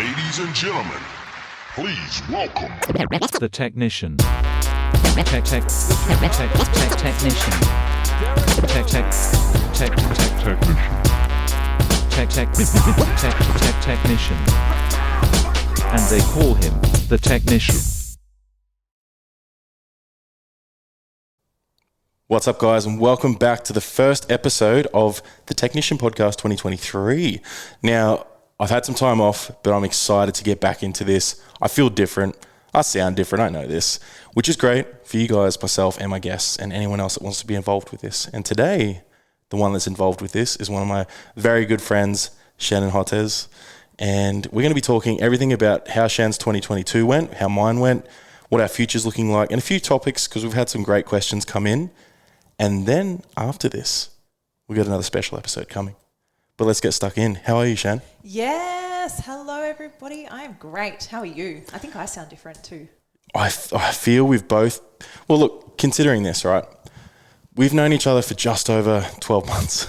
Ladies and gentlemen, please welcome the technician. Technician. Technician. And they call him the technician. What's up, guys, and welcome back to the first episode of the Technician Podcast 2023. Now, I've had some time off, but I'm excited to get back into this. I feel different. I sound different. I know this, which is great for you guys, myself, and my guests, and anyone else that wants to be involved with this. And today, the one that's involved with this is one of my very good friends, Shannon Hottes. And we're going to be talking everything about how Shan's 2022 went, how mine went, what our future's looking like, and a few topics, because we've had some great questions come in. And then after this, we've got another special episode coming. But let's get stuck in. How are you, Shan? Yes. Hello, everybody. I am great. How are you? I think I sound different too. I feel we've both... Well, look, considering this, right? We've known each other for just over 12 months.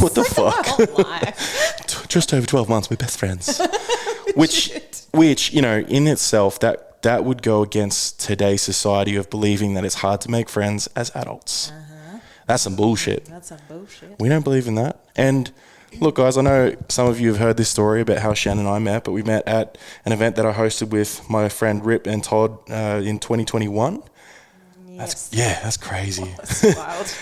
What the fuck? Just over 12 months. We're best friends. which, you know, in itself, that would go against today's society of believing that it's hard to make friends as adults. That's some bullshit. That's some bullshit. We don't believe in that. And look, guys, I know some of you have heard this story about how Shan and I met, but we met at an event that I hosted with my friend Rip and Todd in 2021. Yes. That's crazy. That's wild.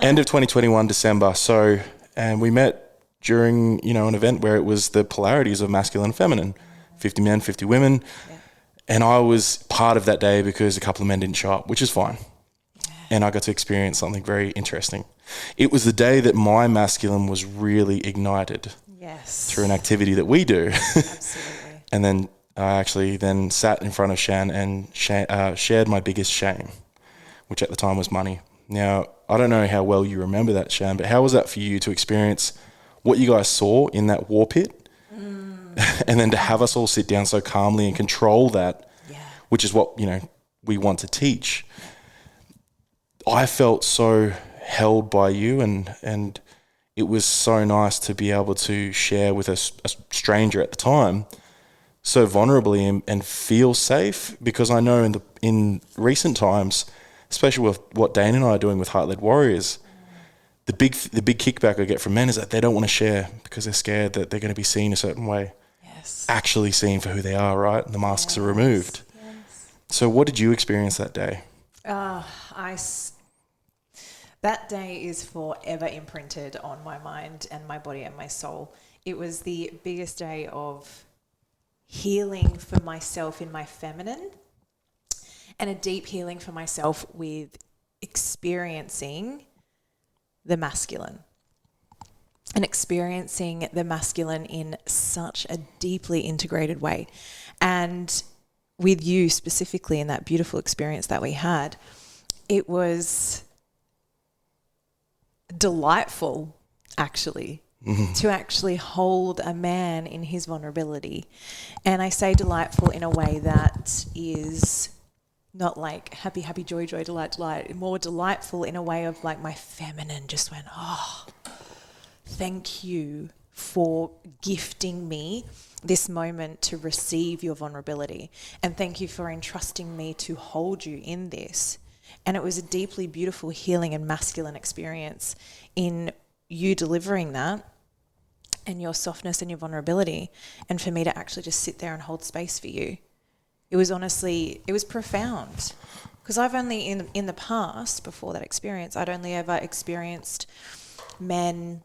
End of 2021, December. So, and we met during, you know, an event where it was the polarities of masculine and feminine, 50 men, 50 women. Yeah. And I was part of that day because a couple of men didn't show up, which is fine. Yeah. And I got to experience something very interesting. It was the day that my masculine was really ignited. Yes. Through an activity that we do. Absolutely. And then I actually then sat in front of Shan and shared my biggest shame, which at the time was money. Now, I don't know how well you remember that, Shan, but how was that for you to experience what you guys saw in that war pit? And then to have us all sit down so calmly and control that, which is what, you know, we want to teach. I felt so held by you, and it was so nice to be able to share with a stranger at the time so vulnerably and feel safe, because I know in recent times, especially with what Dane and I are doing with Heart-Led Warriors, the big kickback I get from men is that they don't want to share because they're scared that they're going to be seen a certain way. Actually seen for who they are, right? The masks are removed. Yes. So what did you experience that day? That day is forever imprinted on my mind and my body and my soul. It was the biggest day of healing for myself in my feminine, and a deep healing for myself with experiencing the masculine. And experiencing the masculine in such a deeply integrated way. And with you specifically in that beautiful experience that we had, it was delightful, actually, to actually hold a man in his vulnerability. And I say delightful in a way that is not like happy, happy, joy, joy, delight, delight. More delightful in a way of like my feminine just went, oh, thank you for gifting me this moment to receive your vulnerability. And thank you for entrusting me to hold you in this. And it was a deeply beautiful healing and masculine experience in you delivering that and your softness and your vulnerability. And for me to actually just sit there and hold space for you. It was profound. Because I've only, in the past, before that experience, I'd only ever experienced men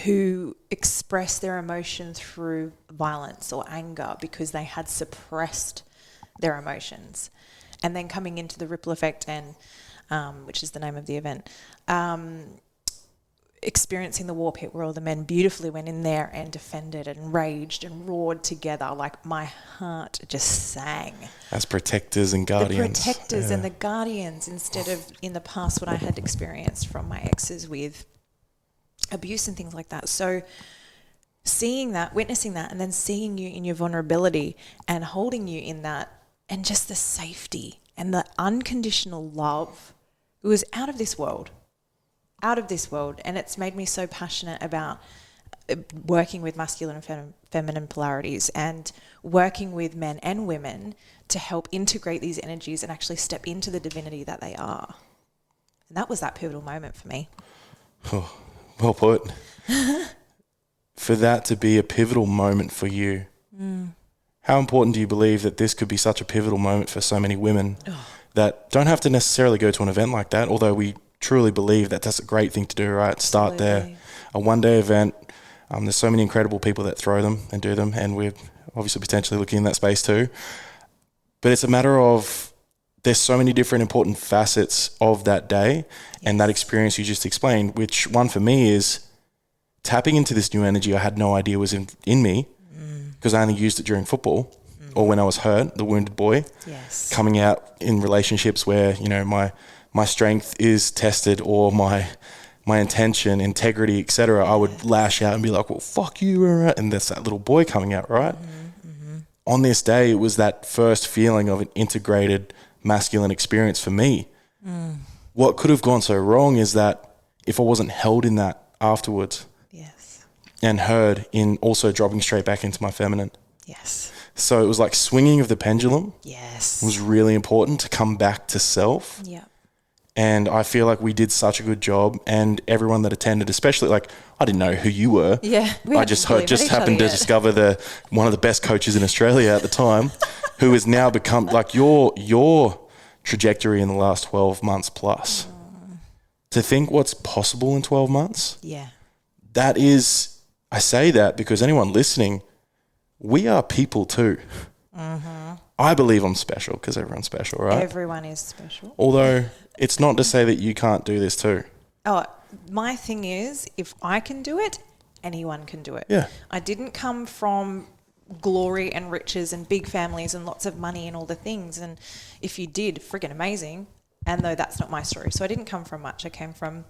who express their emotion through violence or anger because they had suppressed their emotions. And then coming into the ripple effect, and which is the name of the event, experiencing the war pit where all the men beautifully went in there and defended and raged and roared together, like my heart just sang. As protectors and guardians. The protectors and the guardians, instead of in the past what I had experienced from my exes with abuse and things like that. So seeing that, witnessing that, and then seeing you in your vulnerability and holding you in that, and just the safety and the unconditional love, it was out of this world. And it's made me so passionate about working with masculine and feminine polarities and working with men and women to help integrate these energies and actually step into the divinity that they are. And that was that pivotal moment for me. Oh, well put. For that to be a pivotal moment for you, how important do you believe that this could be such a pivotal moment for so many women that don't have to necessarily go to an event like that, although we truly believe that that's a great thing to do, right? Start there. A one-day event. There's so many incredible people that throw them and do them, and we're obviously potentially looking in that space too. But it's a matter of there's so many different important facets of that day and that experience you just explained, which one for me is tapping into this new energy I had no idea was in me because I only used it during football or when I was hurt, the wounded boy. Yes. Coming out in relationships where, you know, my strength is tested or my intention, integrity, etc. I would lash out and be like, well, fuck you. And that's that little boy coming out, right? On this day, it was that first feeling of an integrated masculine experience for me. What could have gone so wrong is that if I wasn't held in that afterwards and heard in also dropping straight back into my feminine. So it was like swinging of the pendulum. It was really important to come back to self. And I feel like we did such a good job, and everyone that attended, especially, like, I didn't know who you were. I just happened to discover one of the best coaches in Australia at the time, who has now become like your trajectory in the last 12 months plus. To think what's possible in 12 months. That is, I say that because anyone listening, we are people too. I believe I'm special because everyone's special, right? Everyone is special. Although it's not to say that you can't do this too. Oh, my thing is, if I can do it, anyone can do it. I didn't come from glory and riches and big families and lots of money and all the things. And if you did, friggin' amazing. And though that's not my story. So I didn't come from much. I came from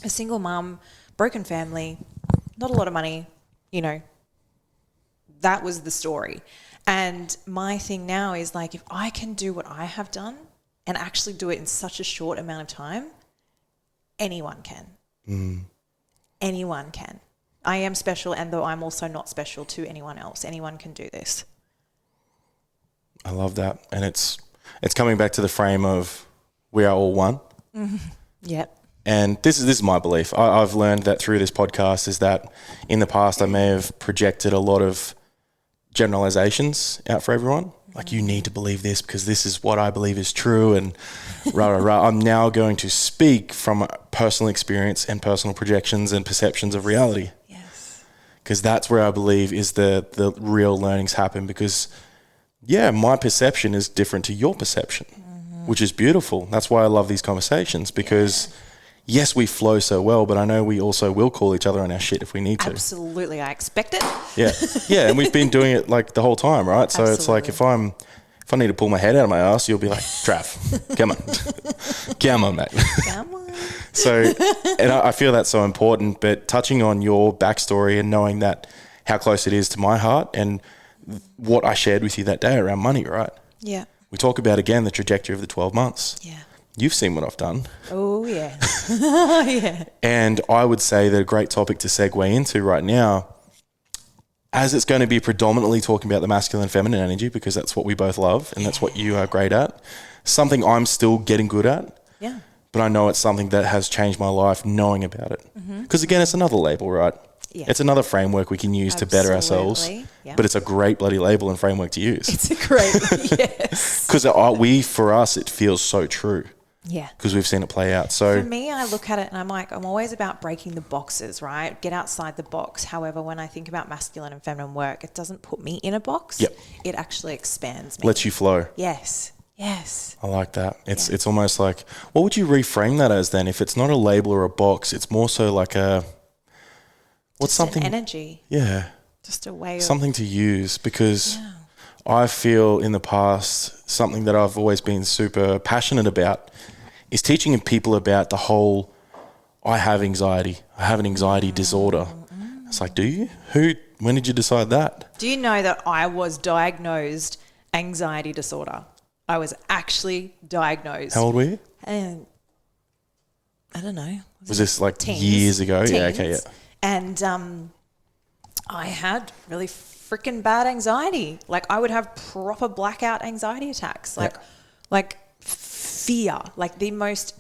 a single mum, broken family, not a lot of money, you know. That was the story. And my thing now is like, if I can do what I have done and actually do it in such a short amount of time, anyone can. Anyone can. I am special, and though I'm also not special to anyone else, anyone can do this. I love that. And it's coming back to the frame of we are all one. And this is my belief. I've learned that through this podcast is that in the past I may have projected a lot of generalizations out for everyone. Like, you need to believe this because this is what I believe is true, and rah. I'm now going to speak from personal experience and personal projections and perceptions of reality. Because that's where I believe is the real learnings happen, because my perception is different to your perception, which is beautiful. That's why I love these conversations, because yes, we flow so well, but I know we also will call each other on our shit if we need to. Absolutely. I expect it. And we've been doing it like the whole time, right? So it's like if I need to pull my head out of my ass, you'll be like, Trav, come on. Come on, mate. Come on. So, and I feel that's so important, but touching on your backstory and knowing that how close it is to my heart and what I shared with you that day around money, right? We talk about, again, the trajectory of the 12 months. You've seen what I've done. Oh, yeah. And I would say that a great topic to segue into right now, as it's going to be predominantly talking about the masculine and feminine energy, because that's what we both love and that's what you are great at, something I'm still getting good at. But I know it's something that has changed my life knowing about it. Because again, it's another label, right? It's another framework we can use to better ourselves. But it's a great bloody label and framework to use. It's a great, yes. Because for us, it feels so true. Because we've seen it play out. So for me, I look at it and I'm like, I'm always about breaking the boxes, right? Get outside the box. However, when I think about masculine and feminine work, it doesn't put me in a box. It actually expands me. Lets you flow. Yes. I like that. It's almost like, what would you reframe that as then? If it's not a label or a box, it's more so like what's something? An energy. Just a way of something to use, because I feel in the past something that I've always been super passionate about is teaching people about the whole, I have anxiety. I have an anxiety disorder. It's like, do you? When did you decide that? Do you know that I was diagnosed anxiety disorder? I was actually diagnosed. How old were you? And I don't know. Was this like teens, years ago? Teens. Yeah, okay, yeah. And I had really freaking bad anxiety. Like I would have proper blackout anxiety attacks. Like fear, like the most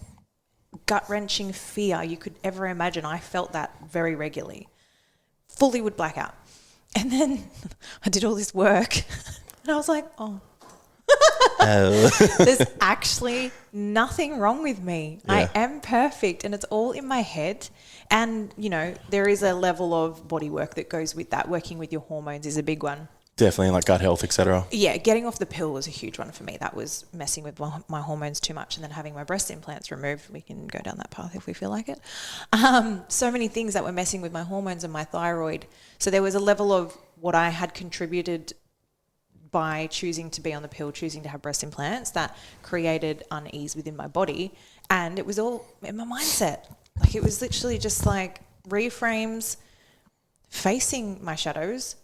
gut-wrenching fear you could ever imagine. I felt that very regularly. Fully would black out. And then I did all this work and I was like, oh. There's actually nothing wrong with me. Yeah. I am perfect and it's all in my head. And, you know, there is a level of body work that goes with that. Working with your hormones is a big one. Definitely, like gut health, etc. Yeah, getting off the pill was a huge one for me. That was messing with my hormones too much, and then having my breast implants removed. We can go down that path if we feel like it. So many things that were messing with my hormones and my thyroid. So there was a level of what I had contributed by choosing to be on the pill, choosing to have breast implants, that created unease within my body. And it was all in my mindset. Like it was literally just like reframes, facing my shadows,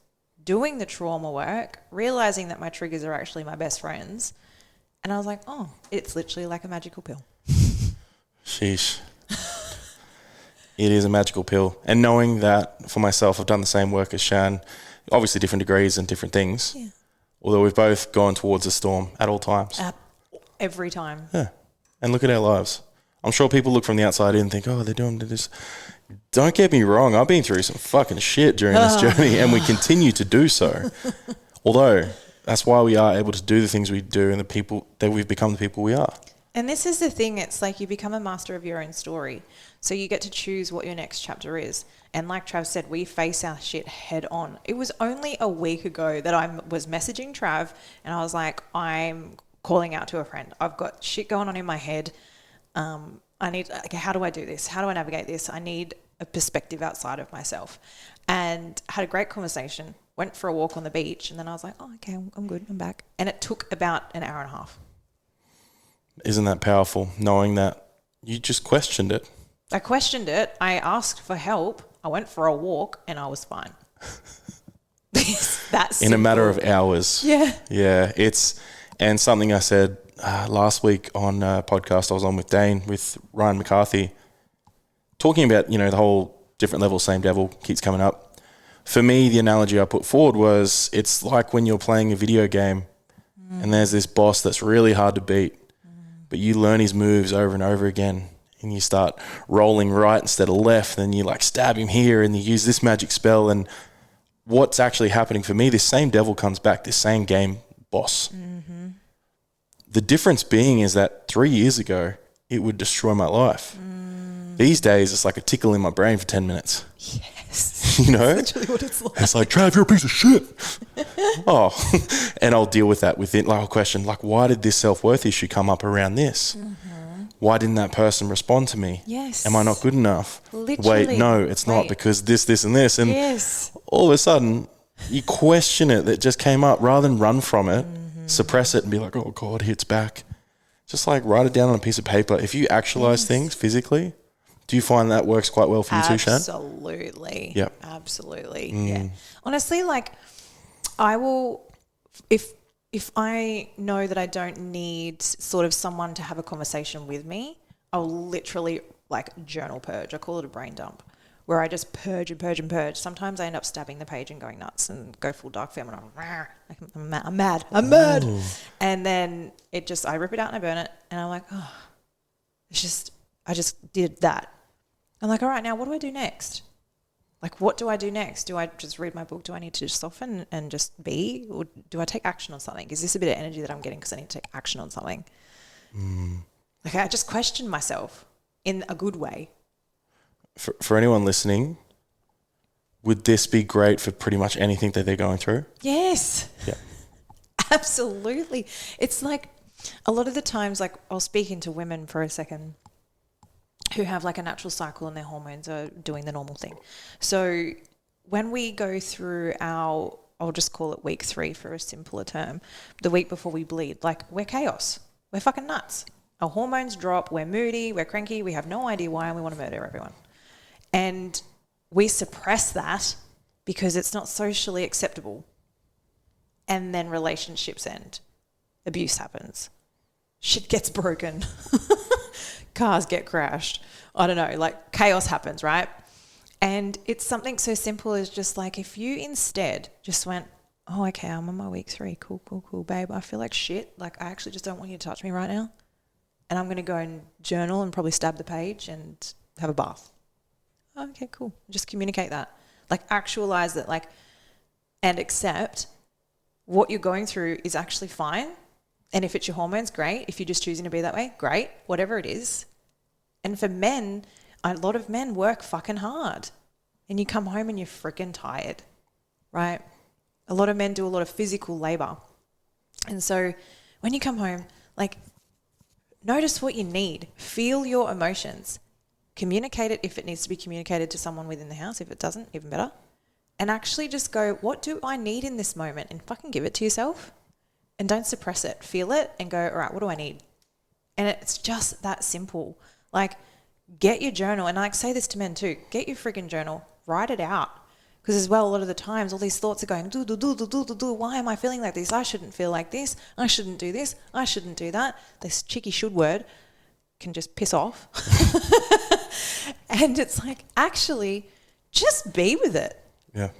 doing the trauma work, realizing that my triggers are actually my best friends. And I was like, oh, it's literally like a magical pill. Sheesh. It is a magical pill. And knowing that for myself, I've done the same work as Shan, obviously different degrees and different things. Yeah. Although we've both gone towards a storm at all times. Every time. Yeah. And look at our lives. I'm sure people look from the outside in and think, oh, they're doing this. Don't get me wrong. I've been through some fucking shit during this journey and we continue to do so. Although that's why we are able to do the things we do and the people that we've become the people we are. And this is the thing. It's like you become a master of your own story. So you get to choose what your next chapter is. And like Trav said, we face our shit head on. It was only a week ago that I was messaging Trav and I was like, I'm calling out to a friend. I've got shit going on in my head. I need, okay, how do I do this? How do I navigate this? I need a perspective outside of myself. And had a great conversation, went for a walk on the beach, and then I was like, oh, okay, I'm good, I'm back. And it took about an hour and a half. Isn't that powerful, knowing that you just questioned it? I questioned it. I asked for help. I went for a walk, and I was fine. That's in a matter of hours. Yeah. Yeah, and something I said last week on a podcast I was on with Dane, with Ryan McCarthy, talking about, you know, the whole different level, same devil keeps coming up. For me, the analogy I put forward was it's like when you're playing a video game and there's this boss that's really hard to beat, but you learn his moves over and over again and you start rolling right instead of left, and you like stab him here and you use this magic spell, and what's actually happening for me, this same devil comes back, this same game boss. Mm-hmm. The difference being is that 3 years ago, it would destroy my life. These days, it's like a tickle in my brain for 10 minutes. Yes. You know? That's literally what it's like. It's like, Trav, you're a piece of shit. Oh, and I'll deal with that within, like, I'll question, like, why did this self-worth issue come up around this? Mm-hmm. Why didn't that person respond to me? Yes. Am I not good enough? Literally. Wait, no, it's not, because this, and this. And yes. all of a sudden, you question it that just came up rather than run from it, suppress it and be like, oh, God, it's back. Just like write it down on a piece of paper. If you actualize things physically, do you find that works quite well for you too, Shan? Absolutely. Yep. Absolutely. Yeah. Honestly, like I will, if I know that I don't need sort of someone to have a conversation with me, I'll literally like journal purge. I call it a brain dump, where I just purge and purge and purge. Sometimes I end up stabbing the page and going nuts and go full dark feminine. I'm mad. Ooh. And then I rip it out and I burn it. And I'm like, oh, I just did that. I'm like, all right, now what do I do next? Like, what do I do next? Do I just read my book? Do I need to just soften and just be? Or do I take action on something? Is this a bit of energy that I'm getting because I need to take action on something? Okay, I just questioned myself in a good way. For anyone listening, would this be great for pretty much anything that they're going through? Yes. Yeah. Absolutely. It's like a lot of the times, like I'll speak into women for a second who have like a natural cycle and their hormones are doing the normal thing. So when we go through I'll just call it week 3 for a simpler term, the week before we bleed, like we're chaos. We're fucking nuts. Our hormones drop. We're moody. We're cranky. We have no idea why, and we want to murder everyone. And we suppress that because it's not socially acceptable. And then relationships end. Abuse happens. Shit gets broken. Cars get crashed. I don't know, like chaos happens, right? And it's something so simple as just like if you instead just went, oh, okay, I'm on my week 3. Cool, babe. I feel like shit. Like, I actually just don't want you to touch me right now. And I'm going to go and journal and probably stab the page and have a bath. Okay, cool. Just communicate that. Like, actualize it, like, and accept what you're going through is actually fine. And if it's your hormones, great. If you're just choosing to be that way, great. Whatever it is. And for men, a lot of men work fucking hard. And you come home and you're freaking tired, right? A lot of men do a lot of physical labor. And so when you come home, like, notice what you need. Feel your emotions. Communicate it if it needs to be communicated to someone within the house. If it doesn't, even better. And actually just go, what do I need in this moment? And fucking give it to yourself. And don't suppress it. Feel it and go, all right, what do I need? And it's just that simple. Like, get your journal. And I say this to men too. Get your friggin' journal. Write it out. Because as well, a lot of the times, all these thoughts are going, do. Why am I feeling like this? I shouldn't feel like this. I shouldn't do this. I shouldn't do that. This cheeky should word can just piss off. And it's like, actually, just be with it. Yeah.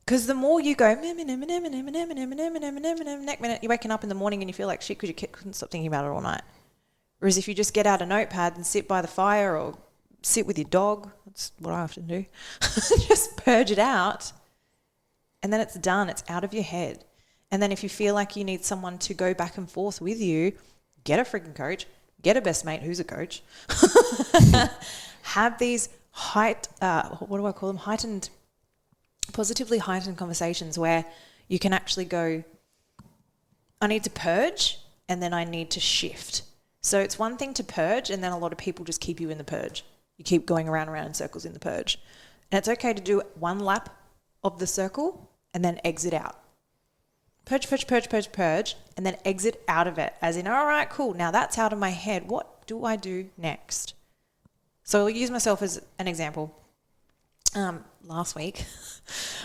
Because the more you go, next minute, you're waking up in the morning and you feel like shit because you couldn't stop thinking about it all night. Whereas if you just get out a notepad and sit by the fire or sit with your dog, that's what I often do, just purge it out and then it's done. It's out of your head. And then if you feel like you need someone to go back and forth with you, get a freaking coach, get a best mate who's a coach, have these positively heightened conversations where you can actually go, I need to purge and then I need to shift. So it's one thing to purge and then a lot of people just keep you in the purge. You keep going around in circles in the purge. And it's okay to do one lap of the circle and then exit out. Purge, and then exit out of it. As in, all right, cool, now that's out of my head. What do I do next? So I'll use myself as an example. Last week,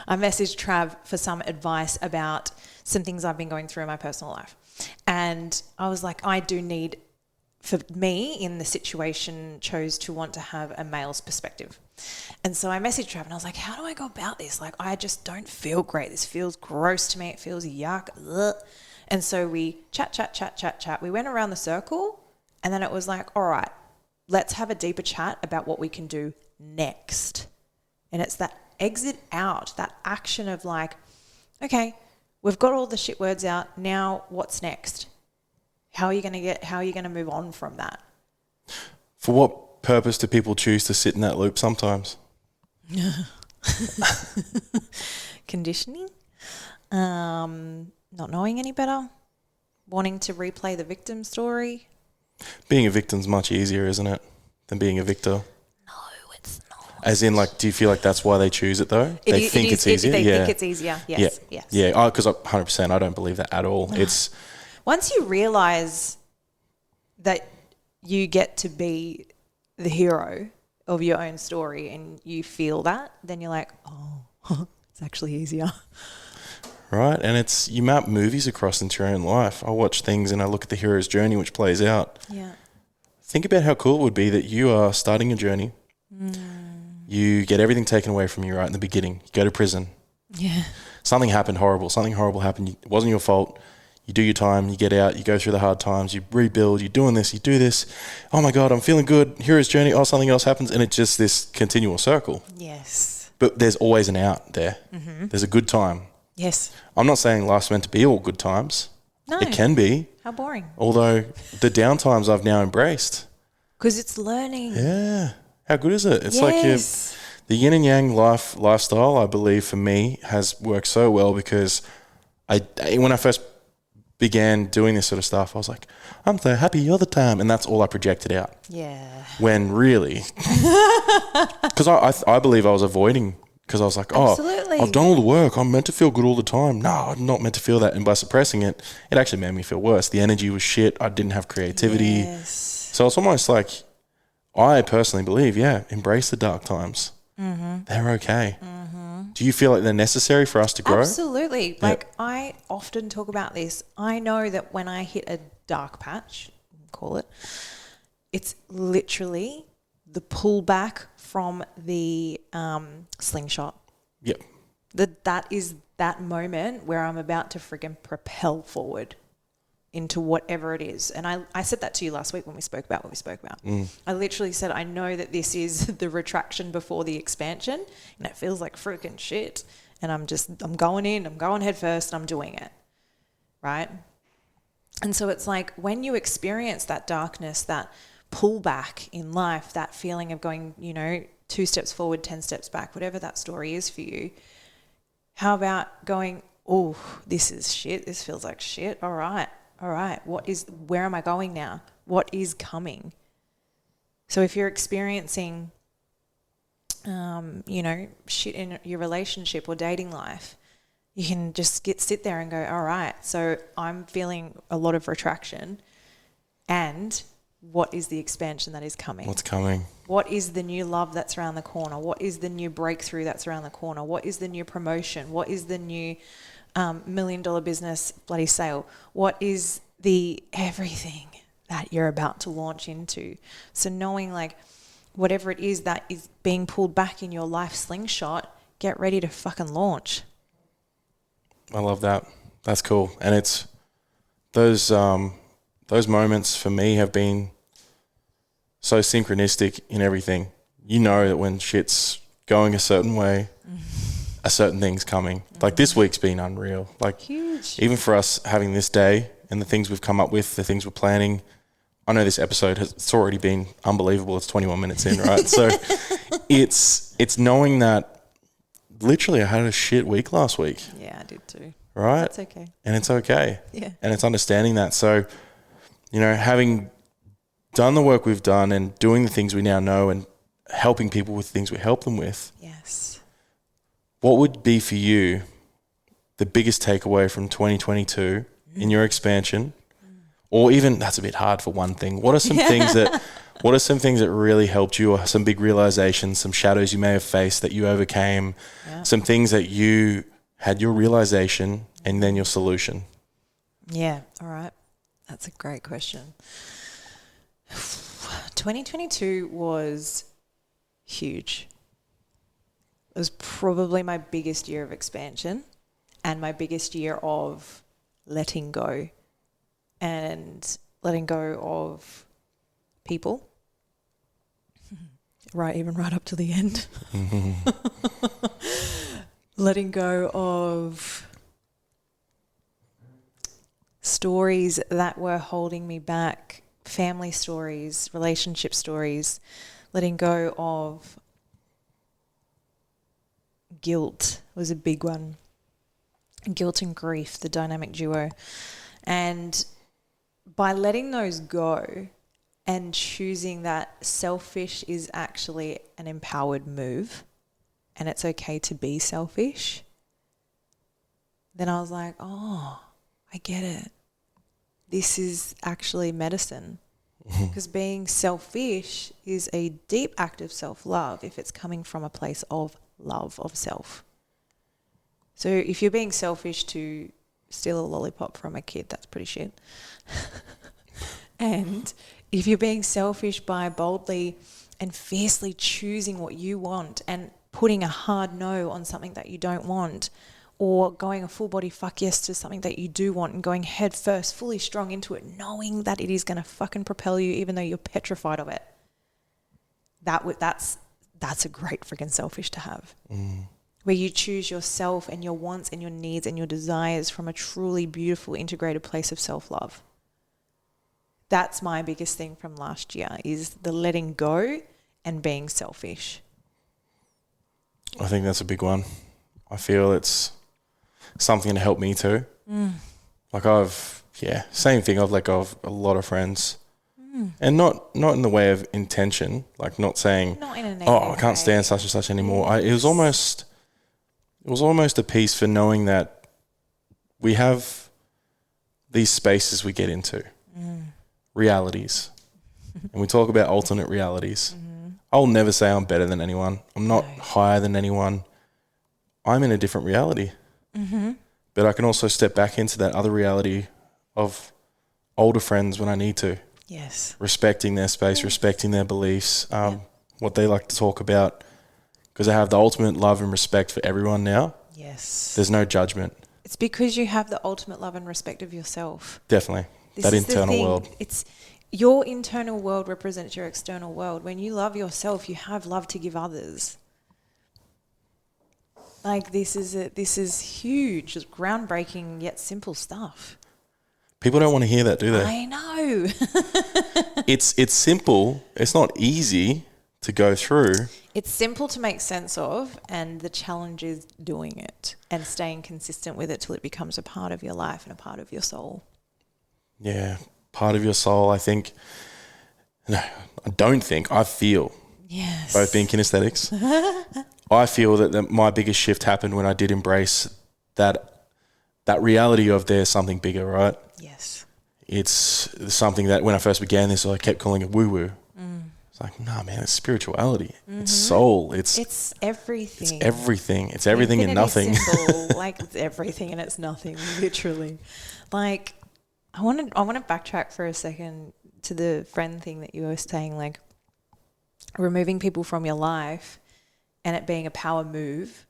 I messaged Trav for some advice about some things I've been going through in my personal life. And I was like, I do need, for me in the situation, chose to want to have a male's perspective. And so I messaged Trav and I was like, how do I go about this? Like, I just don't feel great. This feels gross to me. It feels yuck. Ugh. And so we chat. We went around the circle and then it was like, all right, let's have a deeper chat about what we can do next. And it's that exit out, that action of like, okay, we've got all the shit words out. Now what's next? How are you going to move on from that? For what purpose do people choose to sit in that loop sometimes? Conditioning, not knowing any better, wanting to replay the victim story. Being a victim's much easier, isn't it, than being a victor? No, it's not. As in, like, do you feel like that's why they choose it though? They think it's easier? They think it's easier, yes. Yeah, because 100%, I don't believe that at all. It's... Once you realise that you get to be the hero of your own story and you feel that, then you're like, oh, it's actually easier. Right, and it's, you map movies across into your own life. I watch things and I look at the hero's journey which plays out. Yeah. Think about how cool it would be that you are starting a journey. You get everything taken away from you right in the beginning. You go to prison. Yeah. Something happened horrible. Something horrible happened. It wasn't your fault. You do your time, you get out, you go through the hard times, you rebuild, you're doing this, you do this. Oh my God, I'm feeling good. Hero's journey. Oh, something else happens. And it's just this continual circle. Yes. But there's always an out there. Mm-hmm. There's a good time. Yes. I'm not saying life's meant to be all good times. No. It can be. How boring. Although the down times I've now embraced. Because it's learning. Yeah. How good is it? It's yes. like the yin and yang lifestyle, I believe, for me, has worked so well because when I first began doing this sort of stuff, I was like, I'm so happy all the time. And that's all I projected out. Yeah. When really, because I believe I was avoiding, because I was like, absolutely. I've done all the work. I'm meant to feel good all the time. No, I'm not meant to feel that. And by suppressing it, it actually made me feel worse. The energy was shit. I didn't have creativity. Yes. So it's almost like, I personally believe, embrace the dark times. Mm-hmm. They're okay. Mm-hmm. Do you feel like they're necessary for us to grow? Absolutely. Like, I often talk about this. I know that when I hit a dark patch, call it, it's literally the pullback from the slingshot. Yep. That is that moment where I'm about to friggin' propel forward into whatever it is. And I said that to you last week when we spoke about what we spoke about. I literally said, I know that this is the retraction before the expansion, and it feels like freaking shit. And I'm going in, I'm going head first, and I'm doing it. Right? And so it's like when you experience that darkness, that pullback in life, that feeling of going, 2 steps forward, 10 steps back, whatever that story is for you, how about going, oh, this is shit, this feels like shit, all right, where am I going now? What is coming? So if you're experiencing, shit in your relationship or dating life, you can just sit there and go, all right, so I'm feeling a lot of retraction, and what is the expansion that is coming? What's coming? What is the new love that's around the corner? What is the new breakthrough that's around the corner? What is the new promotion? What is the new $1 million business bloody sale? What is the everything that you're about to launch into? So knowing like whatever it is that is being pulled back in your life slingshot, get ready to fucking launch. I love that. That's cool. And it's those moments for me have been so synchronistic in everything. You know that when shit's going a certain way, a certain thing's coming. Like this week's been unreal. Like huge. Even for us having this day and the things we've come up with, the things we're planning. I know this episode it's already been unbelievable. It's 21 minutes in, right? So it's knowing that literally I had a shit week last week. Yeah, I did too. Right? That's okay. And it's okay. Yeah. And it's understanding that. So, having done the work we've done and doing the things we now know and helping people with things we help them with. Yes. What would be for you the biggest takeaway from 2022 in your expansion? Or even, that's a bit hard for one thing. What are some things that really helped you, or some big realizations, some shadows you may have faced that you overcame, some things that you had your realization and then your solution? Yeah. All right. That's a great question. 2022 was huge. It was probably my biggest year of expansion and my biggest year of letting go and letting go of people. Right up to the end. Letting go of stories that were holding me back, family stories, relationship stories, letting go of guilt was a big one. Guilt and grief, the dynamic duo. And by letting those go and choosing that selfish is actually an empowered move and it's okay to be selfish, then I was like, oh, I get it. This is actually medicine. Because being selfish is a deep act of self-love if it's coming from a place of love of self. So if you're being selfish to steal a lollipop from a kid, that's pretty shit. And if you're being selfish by boldly and fiercely choosing what you want and putting a hard no on something that you don't want, or going a full body fuck yes to something that you do want and going head first, fully strong into it, knowing that it is going to fucking propel you even though you're petrified of it. That's a great freaking selfish to have. Where you choose yourself and your wants and your needs and your desires from a truly beautiful integrated place of self-love. That's my biggest thing from last year, is the letting go and being selfish. I think that's a big one. I feel it's something to help me too. Like same thing. I've let go of a lot of friends, and not in the way of intention, like not saying, Not in a negative I can't way. stand such and such anymore. It was almost a piece for knowing that we have these spaces we get into, realities, and we talk about alternate realities. I'll never say I'm better than anyone. I'm not higher than anyone. I'm in a different reality. But I can also step back into that other reality of older friends when I need to. Yes. Respecting their space, respecting their beliefs, what they like to talk about, because I have the ultimate love and respect for everyone now. Yes. There's no judgment. It's because you have the ultimate love and respect of yourself. Definitely. This That is the internal thing. world. It's your internal world represents your external world. When you love yourself, you have love to give others. Like this is huge, groundbreaking yet simple stuff. People don't want to hear that, do they? I know. It's simple. It's not easy to go through. It's simple to make sense of, and the challenge is doing it and staying consistent with it till it becomes a part of your life and a part of your soul. Yeah, part of your soul, I think. No, I don't think. I feel. Yes. Both being kinesthetics. I feel that my biggest shift happened when I did embrace that reality of there's something bigger, right? Yes. It's something that when I first began this, I kept calling it woo-woo. It's like, nah, man, it's spirituality. It's soul. It's everything. It's everything. It's everything and Infinity nothing. symbol, like it's everything and it's nothing, literally. Like, I want to backtrack for a second to the friend thing that you were saying, like removing people from your life and it being a power move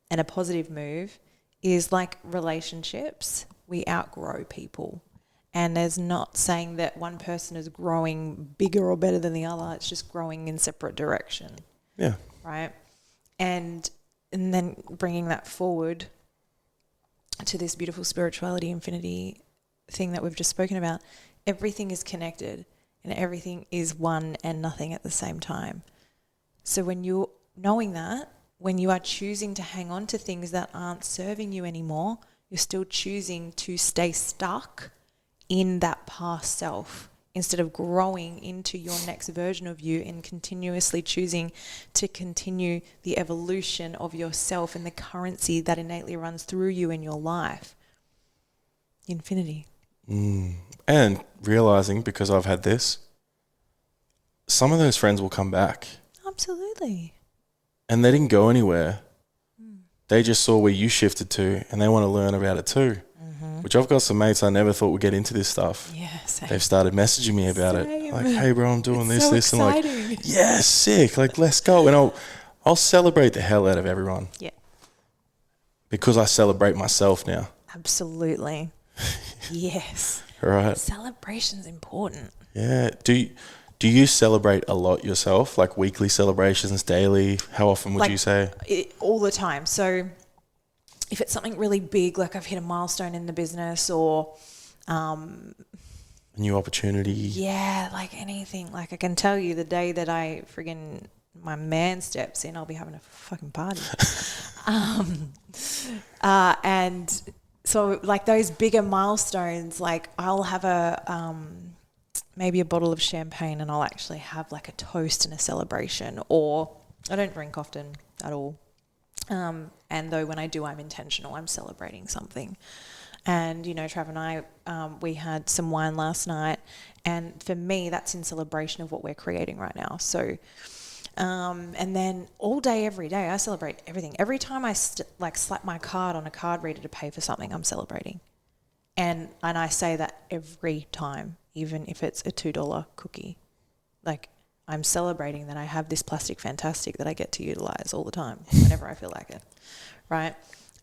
and a positive move is like relationships. We outgrow people. And there's not saying that one person is growing bigger or better than the other. It's just growing in separate direction. Yeah. Right? And then bringing that forward to this beautiful spirituality, infinity thing that we've just spoken about. Everything is connected and everything is one and nothing at the same time. So when you're knowing that, when you are choosing to hang on to things that aren't serving you anymore, you're still choosing to stay stuck in that past self instead of growing into your next version of you and continuously choosing to continue the evolution of yourself and the currency that innately runs through you in your life. Infinity. And realizing, because I've had this, some of those friends will come back. Absolutely. And they didn't go anywhere. They just saw where you shifted to and they want to learn about it too. Which I've got some mates I never thought would get into this stuff. Yeah, same. They've started messaging me about it. Same. Like, hey bro, I'm doing It's this, so and like, exciting. yeah, sick. Like, let's go. And I'll celebrate the hell out of everyone. Yeah. Because I celebrate myself now. Absolutely. Yes. Right. Celebration's important. Yeah. Do you celebrate a lot yourself? Like weekly celebrations, daily? How often would you say? All the time. So if it's something really big, like I've hit a milestone in the business or A new opportunity? yeah, like anything. Like I can tell you the day that my man steps in, I'll be having a fucking party. And so like those bigger milestones, like I'll have maybe a bottle of champagne and I'll actually have like a toast and a celebration, or I don't drink often at all. And though when I do, I'm intentional. I'm celebrating something. And, you know, Trav and I, we had some wine last night. And for me, that's in celebration of what we're creating right now. So, and then all day, every day, I celebrate everything. Every time I slap my card on a card reader to pay for something, I'm celebrating. And I say that every time, even if it's a $2 cookie. Like, I'm celebrating that I have this plastic fantastic that I get to utilize all the time whenever I feel like it, right?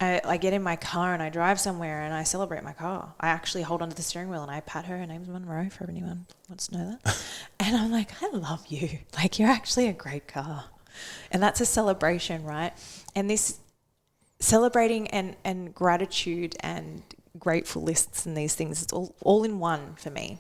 I get in my car and I drive somewhere and I celebrate my car. I actually hold onto the steering wheel and I pat her. Her name's Monroe, for anyone who wants to know that. And I'm like, I love you. Like, you're actually a great car. And that's a celebration, right? And this celebrating and gratitude and grateful lists and these things, it's all in one for me,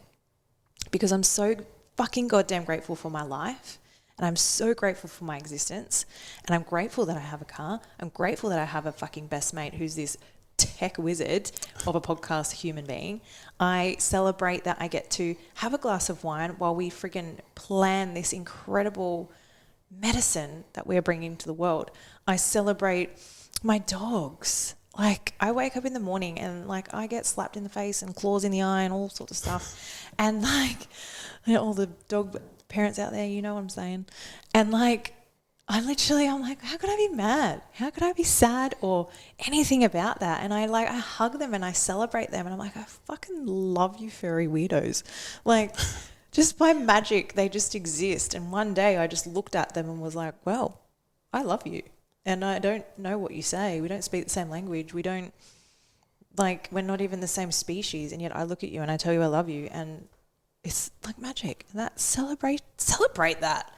because I'm so fucking goddamn grateful for my life, and I'm so grateful for my existence, and I'm grateful that I have a car. I'm grateful that I have a fucking best mate who's this tech wizard of a podcast human being. I celebrate that I get to have a glass of wine while we friggin' plan this incredible medicine that we're bringing to the world. I celebrate my dogs. Like, I wake up in the morning and, like, I get slapped in the face and claws in the eye and all sorts of stuff. And, like, you know, all the dog parents out there, you know what I'm saying? And, like, I'm like, how could I be mad? How could I be sad or anything about that? And I hug them and I celebrate them. And I'm like, I fucking love you furry weirdos. Like, Just by magic, they just exist. And one day I just looked at them and was like, well, I love you. And I don't know what you say. We don't speak the same language. We don't, like, we're not even the same species. And yet I look at you and I tell you I love you. And it's like magic. That celebrate that.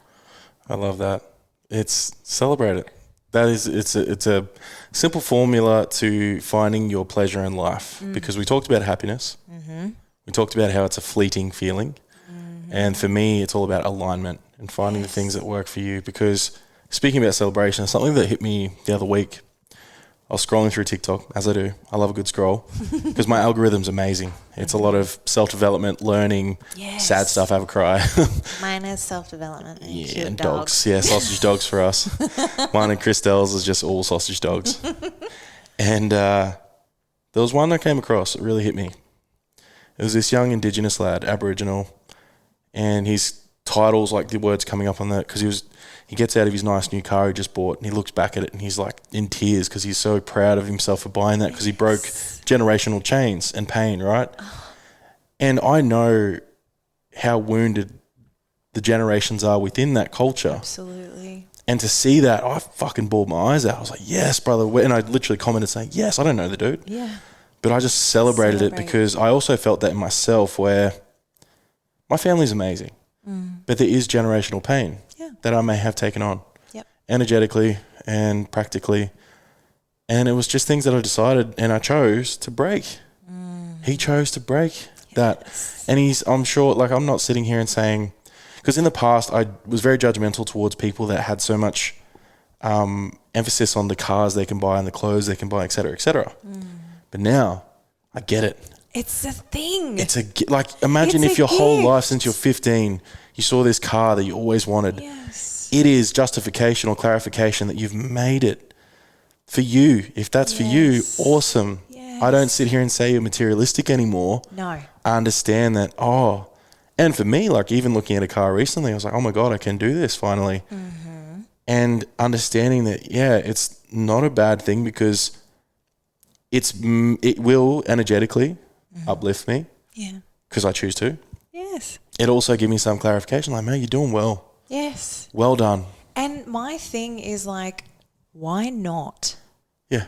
I love that. It's celebrate it. That is, it's a simple formula to finding your pleasure in life, because we talked about happiness. Mm-hmm. We talked about how it's a fleeting feeling. Mm-hmm. And for me, it's all about alignment and finding the things that work for you. Because speaking about celebration, something that hit me the other week, I was scrolling through TikTok, as I do. I love a good scroll because my algorithm's amazing. It's a lot of self-development, learning, sad stuff, have a cry. Mine is self-development. Yeah, and dogs. Yeah, sausage dogs for us. Mine and Christelle's is just all sausage dogs. And there was one I came across that really hit me. It was this young Indigenous lad, Aboriginal, and his title's like the words coming up on that, because he gets out of his nice new car he just bought and he looks back at it and he's like in tears because he's so proud of himself for buying that, because he broke generational chains and pain, right? And I know how wounded the generations are within that culture. Absolutely. And to see that, I fucking bawled my eyes out. I was like, yes, brother. And I literally commented saying, yes, I don't know the dude. Yeah. But I just celebrated it because I also felt that in myself, where my family's amazing, but there is generational pain that I may have taken on energetically and practically. And it was just things that I decided and I chose to break. He chose to break that. And I'm sure, like, I'm not sitting here and saying, because in the past I was very judgmental towards people that had so much emphasis on the cars they can buy and the clothes they can buy, et cetera, et cetera. But now I get it. It's a thing. Imagine if your whole gift. life since you're 15, you saw this car that you always wanted. Yes. It is justification or clarification that you've made it for you. If that's for you, awesome. Yes. I don't sit here and say you're materialistic anymore. No. I understand that. And for me, like, even looking at a car recently, I was like, oh my God, I can do this finally. Mm-hmm. And understanding that, it's not a bad thing, because it will energetically uplift me. Yeah. Because I choose to. Yes. It also give me some clarification, like, man, you're doing well. Yes. Well done. And my thing is, like, why not? Yeah.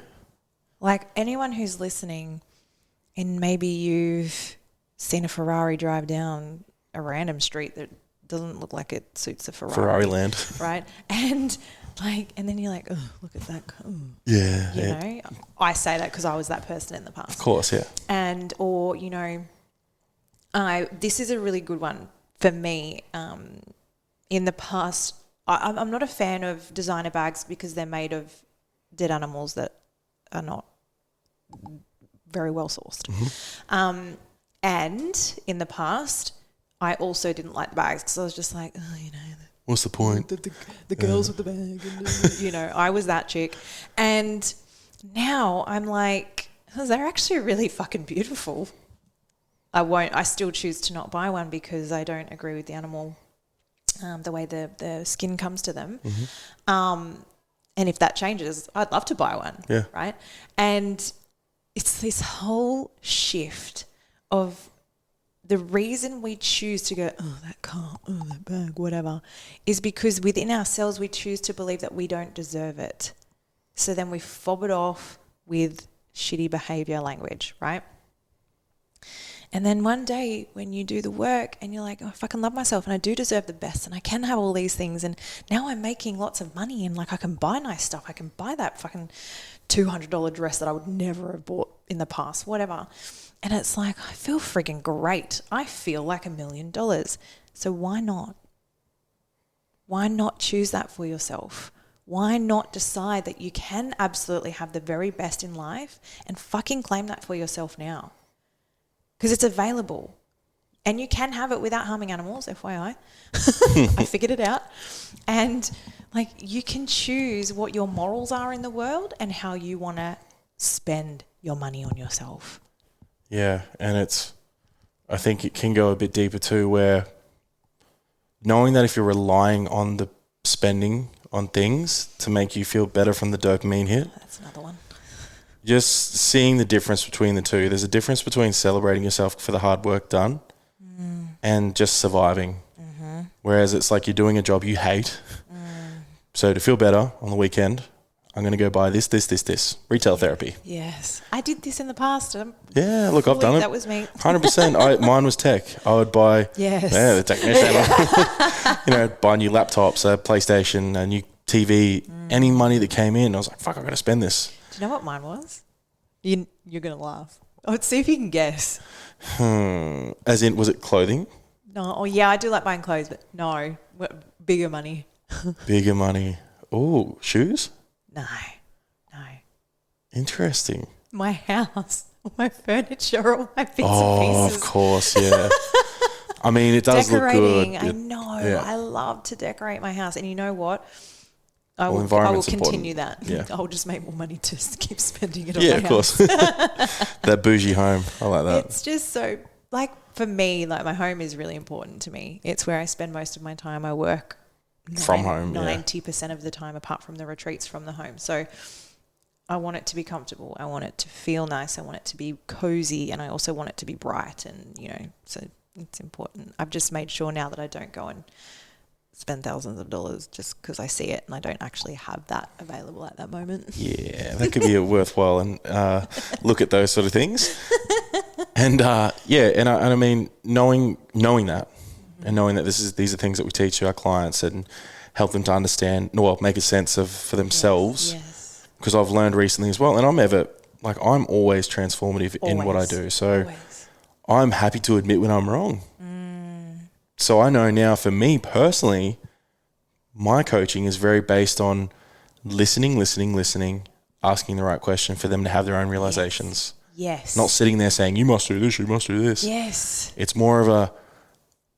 Like, anyone who's listening and maybe you've seen a Ferrari drive down a random street that doesn't look like it suits a Ferrari. Ferrari land. Right? And then you're like, oh, look at that. Oh. Yeah. You know, I say that because I was that person in the past. Of course, yeah. Or, you know, this is a really good one for me. In the past, I'm not a fan of designer bags because they're made of dead animals that are not very well sourced. Mm-hmm. And in the past, I also didn't like the bags because I was just like, oh, you know. What's the point? The girls with the bag. And, you know, I was that chick. And now I'm like, oh, they're actually really fucking beautiful. I still choose to not buy one because I don't agree with the animal, the way the skin comes to them. Mm-hmm. And if that changes, I'd love to buy one. Yeah. Right? And it's this whole shift of the reason we choose to go, oh, that car, oh, that bag, whatever, is because within ourselves we choose to believe that we don't deserve it. So then we fob it off with shitty behaviour language, right? And then one day when you do the work and you're like, oh, I fucking love myself and I do deserve the best and I can have all these things and now I'm making lots of money and, like, I can buy nice stuff. I can buy that fucking $200 dress that I would never have bought in the past, whatever. And it's like, I feel friggin' great. I feel like $1 million. So why not? Why not choose that for yourself? Why not decide that you can absolutely have the very best in life and fucking claim that for yourself now? Because it's available. And you can have it without harming animals, FYI. I figured it out. And, like, you can choose what your morals are in the world and how you want to spend your money on yourself. Yeah, and I think it can go a bit deeper too, where knowing that if you're relying on the spending on things to make you feel better from the dopamine hit. That's another one. Just seeing the difference between the two. There's a difference between celebrating yourself for the hard work done and just surviving. Whereas it's like you're doing a job you hate. So to feel better on the weekend, I'm going to go buy this. Retail therapy. Yes. I did this in the past. Yeah, look, I've done it. That was me. 100%. Mine was tech. I would buy the technician. Buy new laptops, a PlayStation, a new TV, any money that came in. I was like, fuck, I've got to spend this. Do you know what mine was? You're going to laugh. Let's see if you can guess. As in, was it clothing? No. Oh, yeah, I do like buying clothes, but no. Bigger money. Bigger money. Oh, shoes? No. Interesting. My house, all my furniture, all my bits and Oh, pieces. of course, yeah. I mean, it does look good. I know. Yeah. I love to decorate my house. And you know what? I Well, will environment's continue that. Yeah. I'll just make more money to keep spending it on Yeah, my of house. course. That bougie home. I like that. It's just so, like, for me, like, my home is really important to me. It's where I spend most of my time. I work From home, 90% of the time, apart from the retreats from the home. So I want it to be comfortable. I want it to feel nice. I want it to be cozy. And I also want it to be bright. And, so it's important. I've just made sure now that I don't go and spend thousands of dollars just because I see it and I don't actually have that available at that moment. Yeah, that could be a worthwhile and look at those sort of things. And I mean, knowing that, and knowing that these are things that we teach to our clients and help them to understand, make a sense of for themselves. Yes. Because I've learned recently as well, and I'm always transformative in what I do. So I'm happy to admit when I'm wrong. So I know now for me personally, my coaching is very based on listening, asking the right question for them to have their own realizations. Yes. Not sitting there saying, you must do this, you must do this. Yes. It's more of a,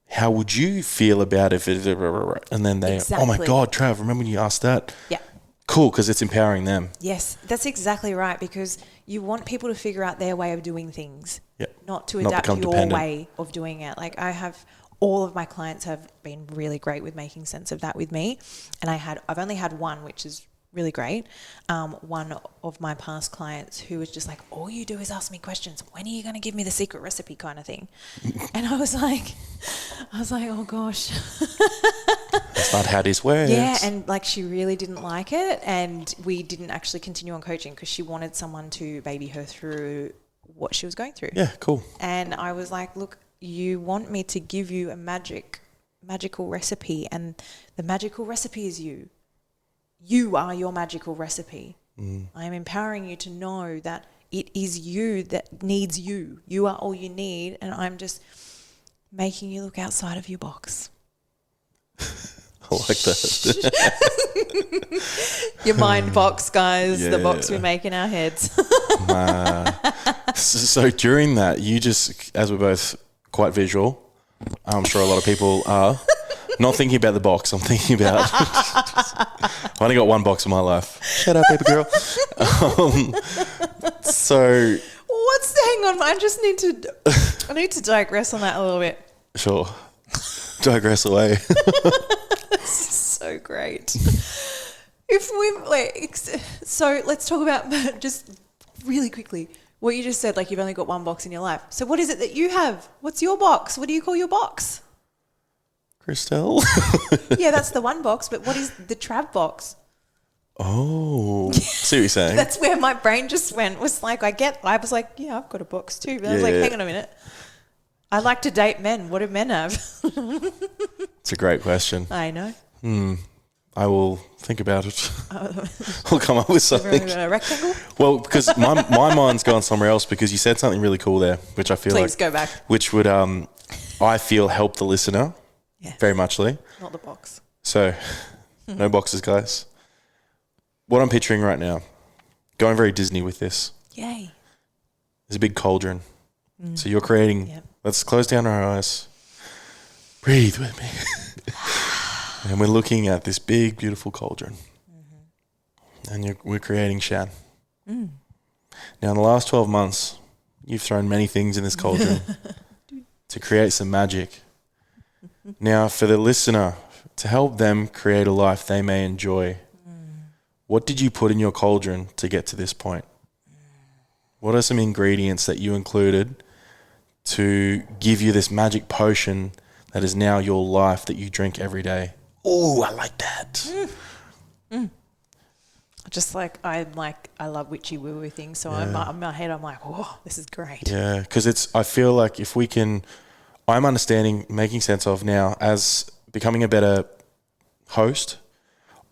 how would you feel about it? And then they, oh my God, Trav, remember when you asked that? Yeah. Cool, because it's empowering them. Yes, that's exactly right, because you want people to figure out their way of doing things, not to adapt your way of doing it. Like all of my clients have been really great with making sense of that with me. And I've only had one, which is really great. One of my past clients who was just like, all you do is ask me questions. When are you going to give me the secret recipe kind of thing? And I was like, oh gosh. That's not how this works. Yeah, and like she really didn't like it, and we didn't actually continue on coaching because she wanted someone to baby her through what she was going through. Yeah, cool. And I was like, look, you want me to give you a magical recipe, and the magical recipe is you. You are your magical recipe. I am empowering you to know that it is you that needs you. You are all you need, and I'm just making you look outside of your box. I like that. Your mind box, guys. Yeah. The box we make in our heads. So during that, you just, as we're both quite visual, I'm sure a lot of people are, not thinking about the box. I'm thinking about, I've only got one box in my life. Shut up, paper girl. So. Hang on, I need to digress on that a little bit. Sure. Digress away. So great. So let's talk about just really quickly what you just said. Like, you've only got one box in your life. So what is it that you have? What's your box? What do you call your box? Christelle. Yeah, that's the one box. But what is the Trav box? Oh, see what you're saying. That's where my brain just went. I was like, yeah, I've got a box too. But I was like, hang on a minute. I like to date men. What do men have? It's a great question. I know. I will think about it. I'll come up with something. A rectangle? Well, because my mind's gone somewhere else, because you said something really cool there, which I feel Please go back. Which would, I feel, help the listener very muchly. Not the box. So, no boxes, guys. What I'm picturing right now, going very Disney with this. Yay. There's a big cauldron. So you're creating, let's close down our eyes. Breathe with me. And we're looking at this big, beautiful cauldron. And we're creating Shan. Now, in the last 12 months, you've thrown many things in this cauldron to create some magic. Now, for the listener, to help them create a life they may enjoy, what did you put in your cauldron to get to this point? What are some ingredients that you included to give you this magic potion that is now your life that you drink every day. Oh, I like that. Just I love witchy woo woo things. So in my head, I'm like, oh, this is great. Yeah, because I feel like if we can, I'm understanding, making sense of now as becoming a better host,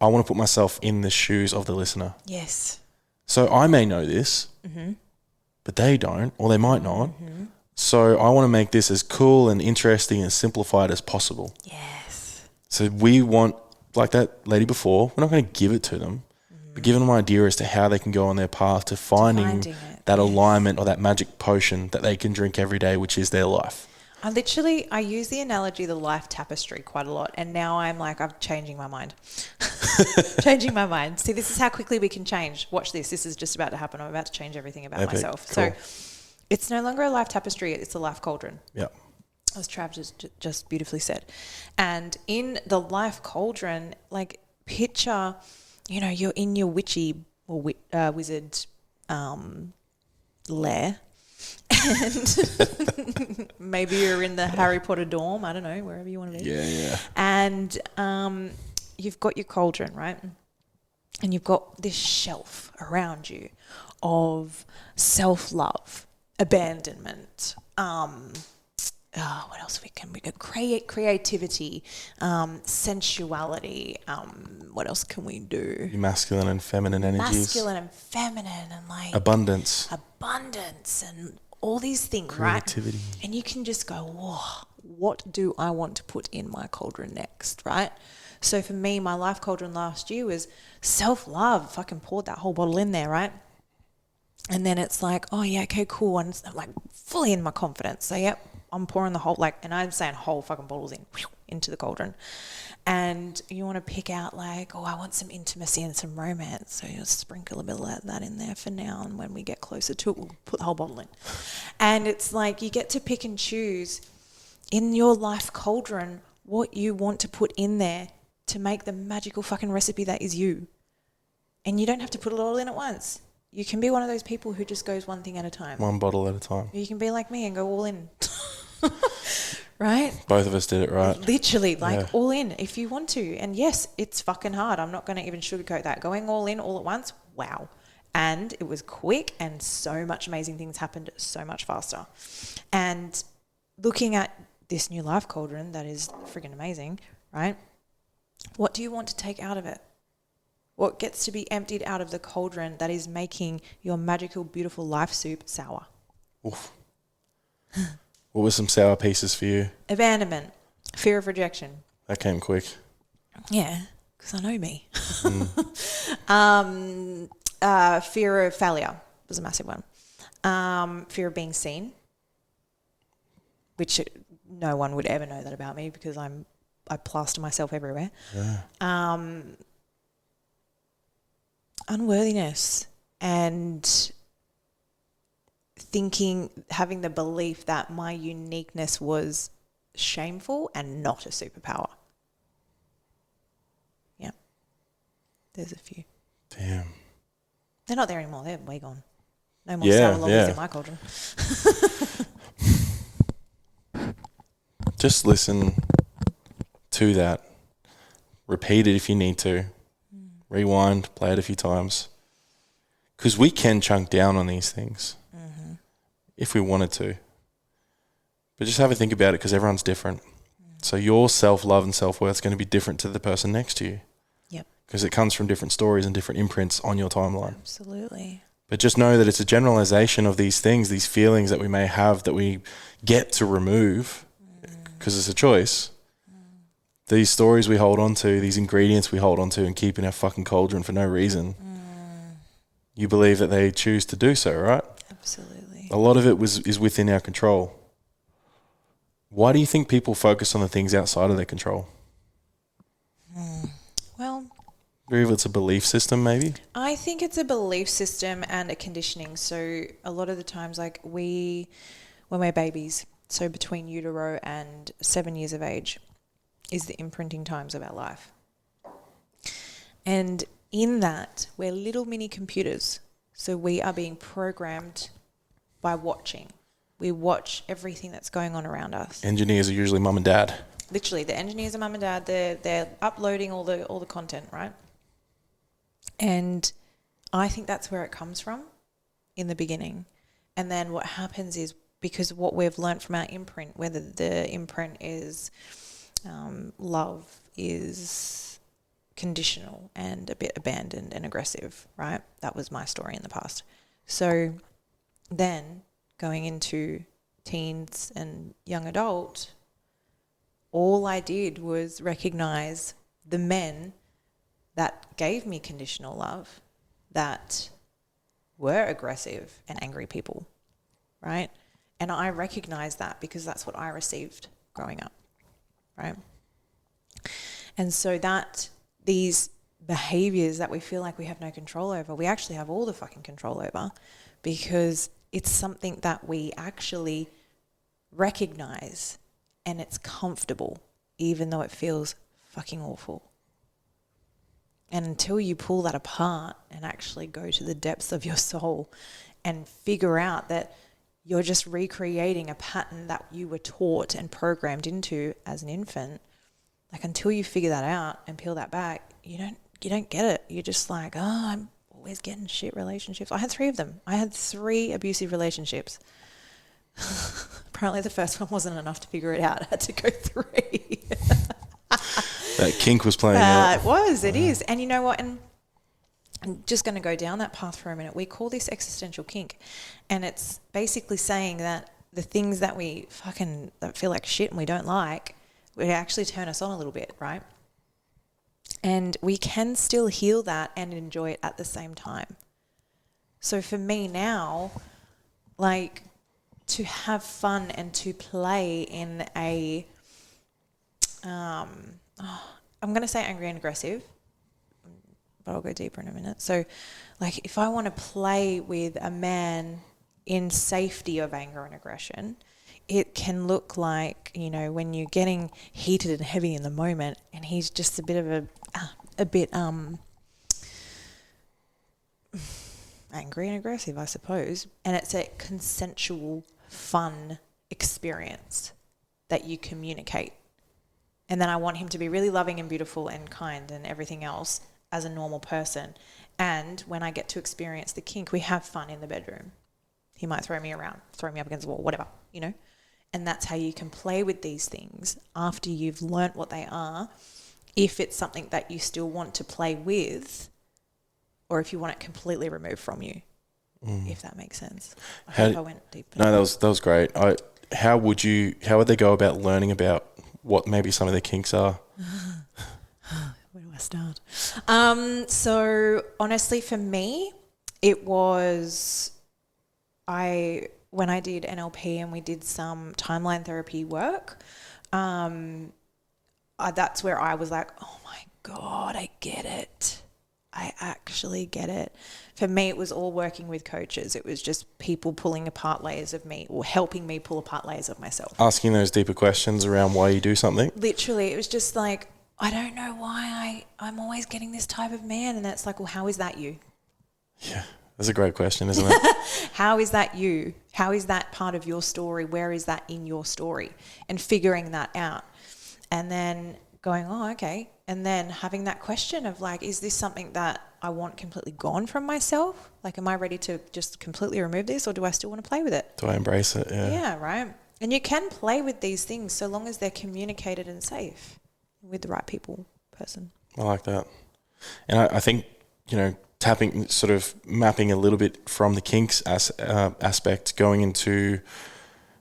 I want to put myself in the shoes of the listener. Yes. So I may know this, but they don't, or they might not. So I want to make this as cool and interesting and simplified as possible. Yes. So we want, like that lady before, we're not going to give it to them, but give them an idea as to how they can go on their path to finding that alignment or that magic potion that they can drink every day, which is their life. I use the analogy of the life tapestry quite a lot, and now I'm changing my mind. Changing my mind. See, this is how quickly we can change. Watch this. This is just about to happen. I'm about to change everything about myself. Cool. So it's no longer a life tapestry. It's a life cauldron. Yeah. As Trav just beautifully said. And in the life cauldron, picture, you're in your witchy or wizard lair. And maybe you're in the Harry Potter dorm, I don't know, wherever you want to be. Yeah. And you've got your cauldron, right? And you've got this shelf around you of self-love, abandonment, what else can we do? Creativity, sensuality. What else can we do? Masculine and feminine energies. Masculine and feminine and abundance and all these things, creativity. Right? And you can just go, whoa, what do I want to put in my cauldron next, right? So for me, my life cauldron last year was self-love. Fucking poured that whole bottle in there, right? And then it's like, oh yeah, okay, cool. And I'm fully in my confidence. So yep, I'm pouring the whole, and I'm saying whole fucking bottles into the cauldron. And you want to pick out I want some intimacy and some romance. So you'll sprinkle a bit of that in there for now. And when we get closer to it, we'll put the whole bottle in. And it's you get to pick and choose in your life cauldron what you want to put in there to make the magical fucking recipe that is you. And you don't have to put it all in at once. You can be one of those people who just goes one thing at a time. One bottle at a time. You can be like me and go all in. Right? Both of us did it, right? Literally, all in if you want to. And yes, it's fucking hard. I'm not going to even sugarcoat that. Going all in all at once, wow. And it was quick and so much amazing things happened so much faster. And looking at this new life cauldron that is friggin' amazing, right? What do you want to take out of it? What gets to be emptied out of the cauldron that is making your magical, beautiful life soup sour? Oof. What were some sour pieces for you? Abandonment, fear of rejection. That came quick. Yeah, because I know me. Fear of failure was a massive one. Fear of being seen, which no one would ever know that about me because I plaster myself everywhere. Yeah. Unworthiness and having the belief that my uniqueness was shameful and not a superpower. Yeah. There's a few. Damn. They're not there anymore. They're way gone. No more sour lollies in my cauldron. Just listen to that. Repeat it if you need to. Rewind, play it a few times. Because we can chunk down on these things if we wanted to. But just have a think about it because everyone's different. So your self-love and self-worth is going to be different to the person next to you. Yep. Because it comes from different stories and different imprints on your timeline. Absolutely. But just know that it's a generalization of these things, these feelings that we may have that we get to remove because it's a choice. These stories we hold on to, these ingredients we hold on to and keep in our fucking cauldron for no reason. You believe that they choose to do so, right? Absolutely. A lot of it is within our control. Why do you think people focus on the things outside of their control? Well, Maybe it's a belief system, maybe? I think it's a belief system and a conditioning. So a lot of the times, when we're babies, so between utero and 7 years of age is the imprinting times of our life. And in that, we're little mini computers. So we are being programmed by watching. We watch everything that's going on around us. Engineers are usually mum and dad. Literally, the engineers are mum and dad. They're uploading all the content, right? And I think that's where it comes from in the beginning. And then what happens is, because what we've learned from our imprint, whether the imprint is love is conditional and a bit abandoned and aggressive, right? That was my story in the past. So then going into teens and young adult, all I did was recognize the men that gave me conditional love, that were aggressive and angry people, right? And I recognize that because that's what I received growing up, right? And so that these behaviors that we feel like we have no control over, we actually have all the fucking control over, because it's something that we actually recognize and it's comfortable, even though it feels fucking awful. And until you pull that apart and actually go to the depths of your soul and figure out that you're just recreating a pattern that you were taught and programmed into as an infant, like until you figure that out and peel that back, you don't get it. You're just like, oh, I'm always getting shit relationships. I had 3 of them. I had 3 abusive relationships. Apparently the first one wasn't enough to figure it out. I had to go 3. That kink was playing out. It is. And you know what? And I'm just going to go down that path for a minute. We call this existential kink. And it's basically saying that the things that we that feel like shit and we don't like, would actually turn us on a little bit, right? And we can still heal that and enjoy it at the same time. So for me now, like, to have fun and to play in a, I'm going to say angry and aggressive, but I'll go deeper in a minute. So, like, if I want to play with a man in safety of anger and aggression, it can look like, you know, when you're getting heated and heavy in the moment and he's just a bit of angry and aggressive, I suppose. And it's a consensual, fun experience that you communicate. And then I want him to be really loving and beautiful and kind and everything else as a normal person. And when I get to experience the kink, we have fun in the bedroom. He might throw me around, throw me up against the wall, whatever, you know. And that's how you can play with these things after you've learnt what they are, if it's something that you still want to play with, or if you want it completely removed from you, if that makes sense. I hope I went deep. No, that was great. How would they go about learning about what maybe some of their kinks are? Where do I start? So honestly, for me, it was when I did NLP and we did some timeline therapy work, that's where I was like, oh my God, I get it. I actually get it. For me, it was all working with coaches. It was just people pulling apart layers of me, or helping me pull apart layers of myself. Asking those deeper questions around why you do something? Literally, it was just like, I don't know why I'm always getting this type of man. And that's like, well, how is that you? Yeah. That's a great question, isn't it? How is that you? How is that part of your story? Where is that in your story? And figuring that out. And then going, oh, okay. And then having that question of like, is this something that I want completely gone from myself? Like, am I ready to just completely remove this, or do I still want to play with it? Do I embrace it? Yeah. Yeah, right. And you can play with these things so long as they're communicated and safe with the right person. I like that. And I think, you know, sort of mapping a little bit from the kinks aspect, going into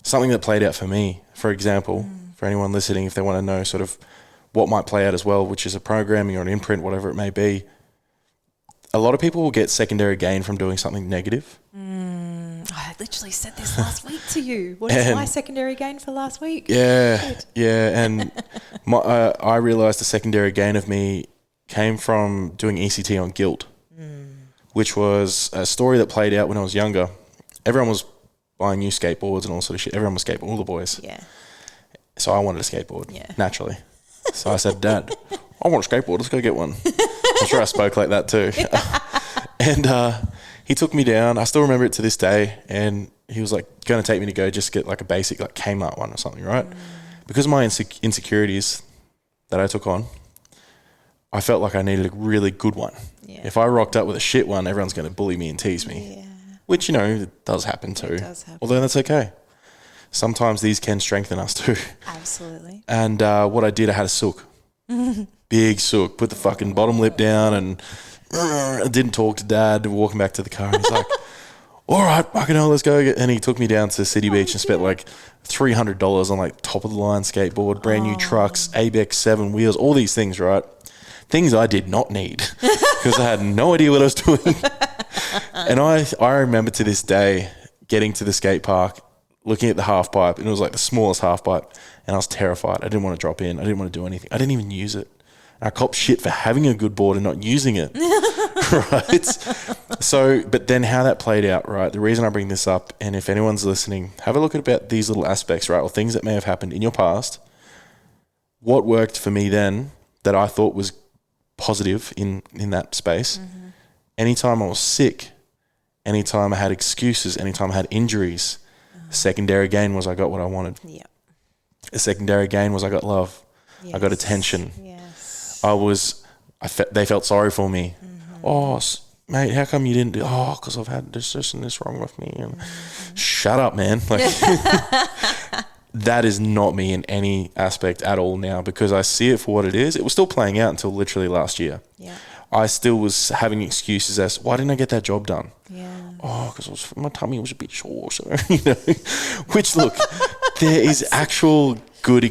something that played out for me, for example, for anyone listening, if they want to know sort of what might play out as well, which is a programming or an imprint, whatever it may be. A lot of people will get secondary gain from doing something negative. I literally said this last week to you. What is my secondary gain for last week? Yeah, yeah. And I realised the secondary gain of me came from doing ECT on guilt, which was a story that played out when I was younger. Everyone was buying new skateboards and all sort of shit. Everyone was skateboarding, all the boys. Yeah. So I wanted a skateboard, naturally. So I said, Dad, I want a skateboard. Let's go get one. I'm sure I spoke like that too. And he took me down. I still remember it to this day. And he was like going to take me to go just get like a basic like Kmart one or something, right? Because of my insecurities that I took on, I felt like I needed a really good one. Yeah. If I rocked up with a shit one, everyone's going to bully me and tease me. Yeah. Which, you know, it does happen too. It does happen. Although that's okay. Sometimes these can strengthen us too. Absolutely. And what I did, I had a sook. Big sook. Put the fucking bottom lip down and I didn't talk to Dad. Walking back to the car. And he's like, all right, fucking hell, let's go. And he took me down to City Beach and spent like $300 on like top of the line skateboard, brand new trucks, ABEX 7 wheels, all these things, right? Things I did not need because I had no idea what I was doing. And I remember to this day getting to the skate park, looking at the half pipe, and it was like the smallest half pipe, and I was terrified. I didn't want to drop in. I didn't want to do anything. I didn't even use it. I copped shit for having a good board and not using it. Right? So, but then how that played out, right? The reason I bring this up, and if anyone's listening, have a look at about these little aspects, right? Or things that may have happened in your past. What worked for me then that I thought was positive in that space. Anytime I was sick, anytime I had excuses, anytime I had injuries, secondary gain was I got what I wanted. Yeah. A secondary gain was I got love. I got attention. Yes. They felt sorry for me. Oh, mate, how come you didn't do? Oh, because I've had this and this wrong with me. And shut up, man. Like that is not me in any aspect at all now because I see it for what it is. It was still playing out until literally last year. Yeah. I still was having excuses as why didn't I get that job done? Yeah. Oh, because my tummy was a bit sore. So, you know, which look, there is actual good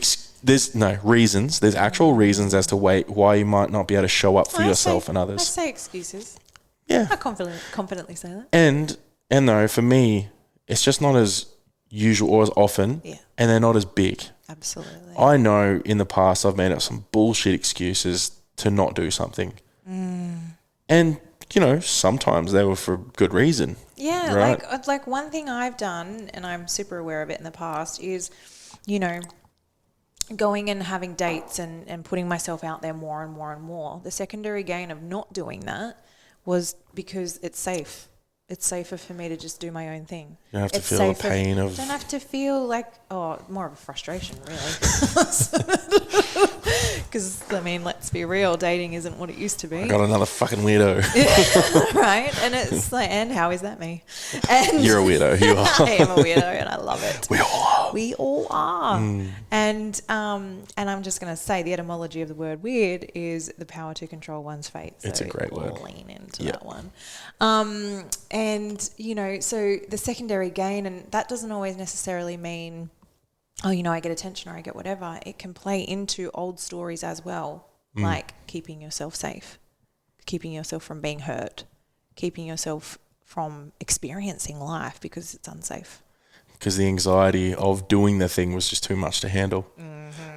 there's no reasons. There's actual reasons as to why you might not be able to show up for yourself and others. I say excuses. Yeah. I confidently say that. And though for me, it's just not as usual or as often. Yeah. And they're not as big. Absolutely. I know in the past I've made up some bullshit excuses to not do something. And, you know, sometimes they were for good reason. Yeah, right? like one thing I've done, and I'm super aware of it in the past, is, you know, going and having dates and putting myself out there more and more and more. The secondary gain of not doing that was because it's safe. It's safer for me to just do my own thing. You don't have to feel the pain of... Don't have to feel like, more of a frustration, really. Because, I mean, let's be real, dating isn't what it used to be. I got another fucking weirdo. Right? And it's like, and how is that me? And You're a weirdo. You are. I am a weirdo and I love it. We all are. We all are. And I'm just going to say the etymology of the word weird is the power to control one's fate. So it's a great word. Lean into that one. And, you know, so the secondary gain, and that doesn't always necessarily mean, oh, you know, I get attention or I get whatever. It can play into old stories as well, like keeping yourself safe, keeping yourself from being hurt, keeping yourself from experiencing life because it's unsafe. Because the anxiety of doing the thing was just too much to handle.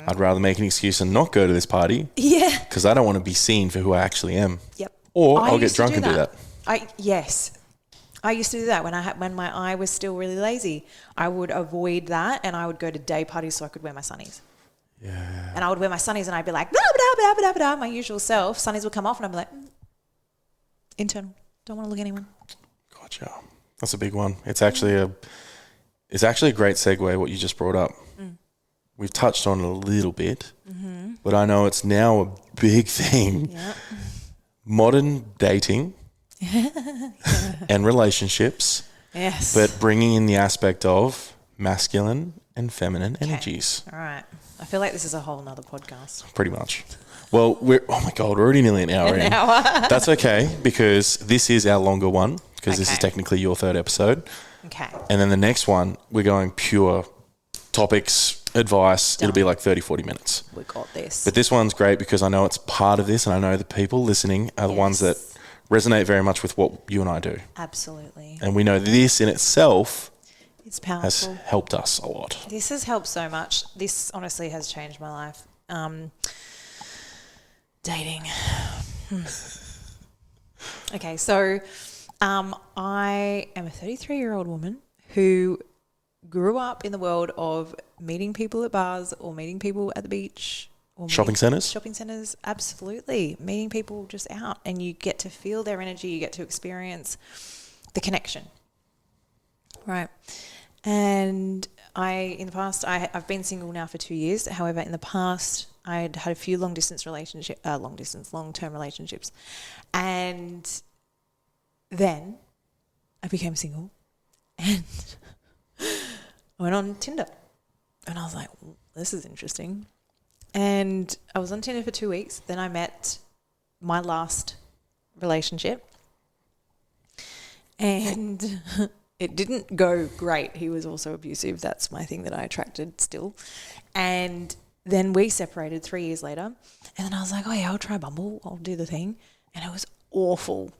I'd rather make an excuse and not go to this party. Yeah. Because I don't want to be seen for who I actually am. Yep. Or I'll get drunk and do that. Yes. I used to do that when my eye was still really lazy. I would avoid that and I would go to day parties so I could wear my sunnies. Yeah. And I would wear my sunnies and I'd be like, blah, blah, blah, blah, blah, my usual self. Sunnies would come off and I'd be like, internal. Don't want to look at anyone. Gotcha. That's a big one. It's actually a great segue what you just brought up. We've touched on it a little bit, but I know it's now a big thing. Yep. Modern dating and relationships, yes, but bringing in the aspect of masculine and feminine energies. All right. I feel like this is a whole nother podcast. Pretty much. Well, we're already nearly an hour in. That's okay because this is our longer one because this is technically your third episode. Okay. And then the next one, we're going pure topics, advice. Done. It'll be like 30, 40 minutes. We got this. But this one's great because I know it's part of this and I know the people listening are the ones that resonate very much with what you and I do. Absolutely. And we know this in itself it's powerful. Has helped us a lot. This has helped so much. This honestly has changed my life. Dating. Okay, so I am a 33-year-old woman who grew up in the world of meeting people at bars or meeting people at the beach. Or shopping centres? Shopping centres, absolutely. Meeting people just out and you get to feel their energy, you get to experience the connection, right? And in the past, I've been single now for 2 years. However, in the past, I'd had a few long-term relationships. And then I became single and I went on Tinder. And I was like, this is interesting. And I was on Tinder for 2 weeks. Then I met my last relationship. And it didn't go great. He was also abusive. That's my thing that I attracted still. And then we separated 3 years later. And then I was like, oh yeah, I'll try Bumble. I'll do the thing. And it was awful.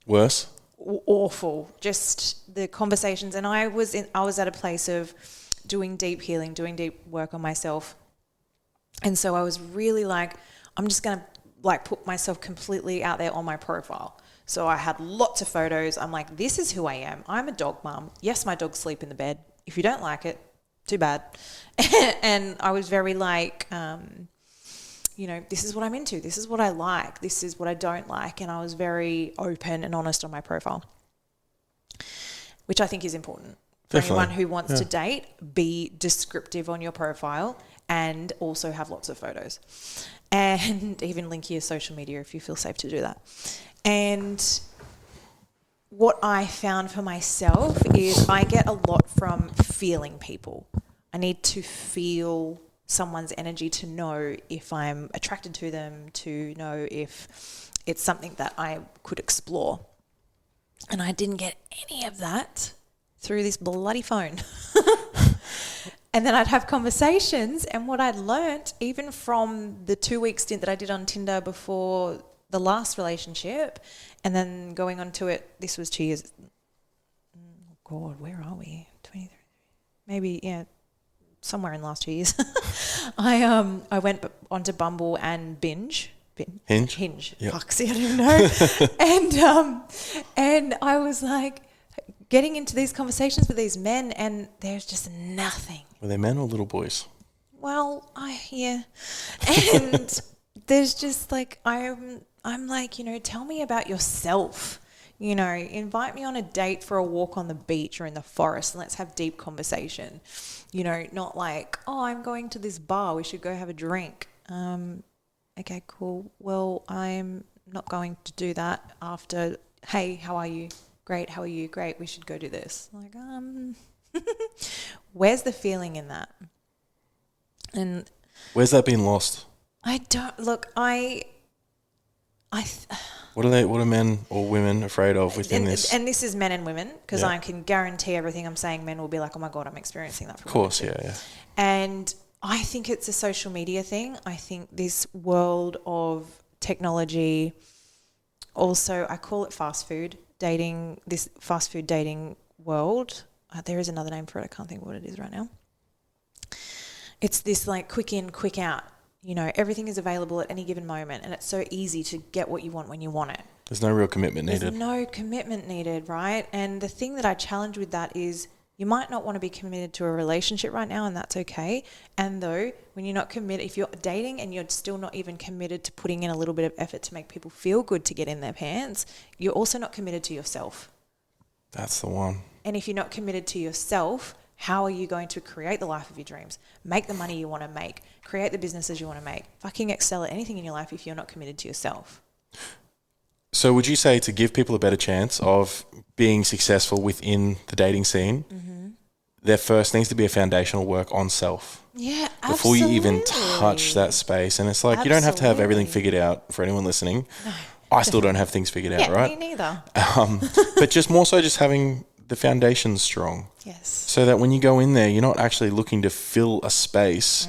Worse? Awful. Just the conversations. And I was at a place of doing deep healing, doing deep work on myself. And so I was really like, I'm just going to like put myself completely out there on my profile. So I had lots of photos. I'm like, this is who I am. I'm a dog mum. Yes, my dogs sleep in the bed. If you don't like it, too bad. And I was very like, this is what I'm into. This is what I like. This is what I don't like. And I was very open and honest on my profile, which I think is important. For anyone who wants to date, be descriptive on your profile and also have lots of photos. And even link your social media if you feel safe to do that. And what I found for myself is I get a lot from feeling people. I need to feel someone's energy to know if I'm attracted to them, to know if it's something that I could explore. And I didn't get any of that through this bloody phone. And then I'd have conversations, and what I'd learnt, even from the 2-week stint that I did on Tinder before the last relationship, and then going on to it, this was 2 years. Oh God, where are we? 23, maybe, yeah, somewhere in the last 2 years. I went onto Bumble and Hinge. Yep. Fuck, see, I don't even know. And I was like getting into these conversations with these men, and there's just nothing. Were they men or little boys? Well, yeah. And there's just like, I'm like, tell me about yourself. Invite me on a date for a walk on the beach or in the forest and let's have deep conversation. Not like, oh, I'm going to this bar, we should go have a drink. Okay, cool. Well, I'm not going to do that after, hey, how are you? Great, how are you? Great, we should go do this. Like, where's the feeling in that? And where's that been lost? I don't, look, What are men or women afraid of within this? And this is men and women, because I can guarantee everything I'm saying, men will be like, oh my God, I'm experiencing that. Of course, yeah. And I think it's a social media thing. I think this world of technology, also, I call it fast food dating, this fast food dating world. There is another name for it. I can't think of what it is right now. It's this like quick in, quick out. Everything is available at any given moment, and it's so easy to get what you want when you want it. There's no real commitment needed. There's no commitment needed, right? And the thing that I challenge with that is you might not want to be committed to a relationship right now, and that's okay. And though, when you're not committed, if you're dating and you're still not even committed to putting in a little bit of effort to make people feel good to get in their pants, you're also not committed to yourself. That's the one. And if you're not committed to yourself, how are you going to create the life of your dreams, make the money you want to make, create the businesses you want to make, fucking excel at anything in your life if you're not committed to yourself? So would you say to give people a better chance of being successful within the dating scene, there first needs to be a foundational work on self? Yeah, before absolutely. you even touch that space. And it's like, you don't have to have everything figured out for anyone listening. No, I still don't have things figured out, right? Me neither. But just more so just having the foundation strong. Yes. So that when you go in there, you're not actually looking to fill a space,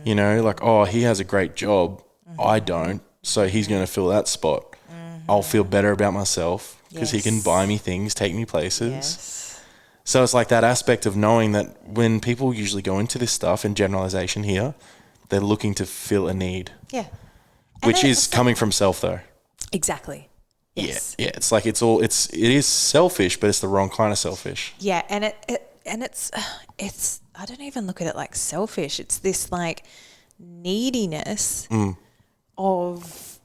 like, oh, he has a great job. I don't. So he's going to fill that spot. I'll feel better about myself because he can buy me things, take me places. Yes. So it's like that aspect of knowing that when people usually go into this stuff, and generalization here, they're looking to fill a need. Yeah. Which is coming from self though. Exactly. Yes. Yeah. It's like it is selfish, but it's the wrong kind of selfish. Yeah. And it's I don't even look at it like selfish. It's this like neediness of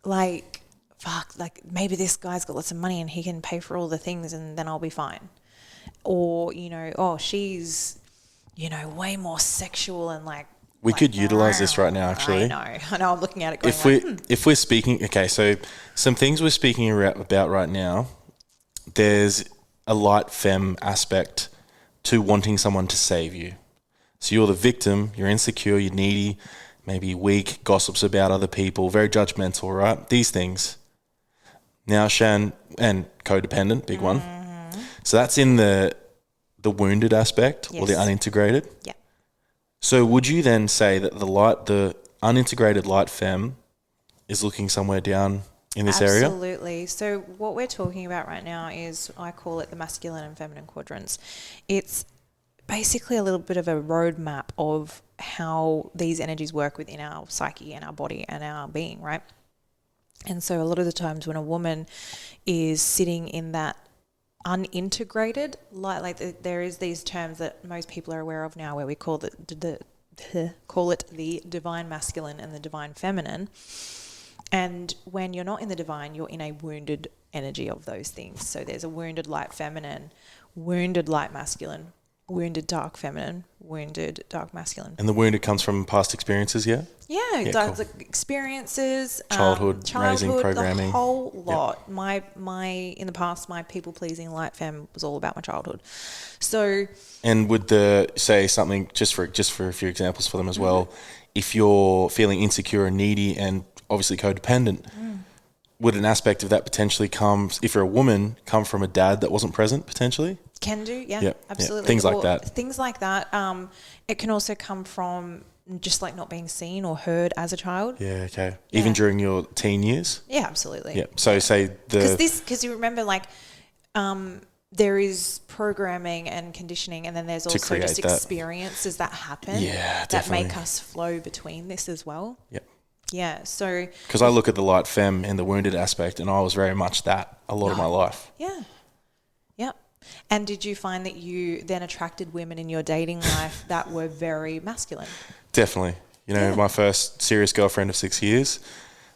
like fuck, like maybe this guy's got lots of money and he can pay for all the things and then I'll be fine. Or, you know, oh, she's, you know, way more sexual and like. We could utilize this right now, actually. I know. I'm looking at it going If we're speaking, okay, so some things we're speaking about right now, there's a light femme aspect to wanting someone to save you. So you're the victim, you're insecure, you're needy, maybe weak, gossips about other people, very judgmental, right? These things. Now, Shan, and codependent, big one. So that's in the wounded aspect or the unintegrated. Yeah. So would you then say that the unintegrated light femme is looking somewhere down in this area? Absolutely. So what we're talking about right now is, I call it the masculine and feminine quadrants. It's basically a little bit of a roadmap of how these energies work within our psyche and our body and our being, right? And so a lot of the times when a woman is sitting in that unintegrated, like there is these terms that most people are aware of now where we call it the divine masculine and the divine feminine. And when you're not in the divine, you're in a wounded energy of those things. So there's a wounded light feminine, wounded light masculine, wounded dark feminine, wounded dark masculine. And the wounded comes from past experiences, yeah? Yeah, cool. the experiences, childhood, raising, programming, the whole lot. Yep. My in the past, my people pleasing light femme was all about my childhood. So, and would say something just for a few examples for them as well? If you're feeling insecure and needy and obviously codependent, would an aspect of that potentially come, if you're a woman, come from a dad that wasn't present potentially? Can do, yeah, yep. absolutely. Yep. Things like that. Things like that. It can also come from just like not being seen or heard as a child. Yeah, okay. Yeah. Even during your teen years? Yeah, absolutely. Yeah. So say because you remember like there is programming and conditioning, and then there's also just experiences that happen that make us flow between this as well. Yep. Yeah, so... Because I look at the light femme and the wounded aspect, and I was very much that a lot of my life. Yeah. Yep. And did you find that you then attracted women in your dating life that were very masculine? Definitely. You know, my first serious girlfriend of 6 years,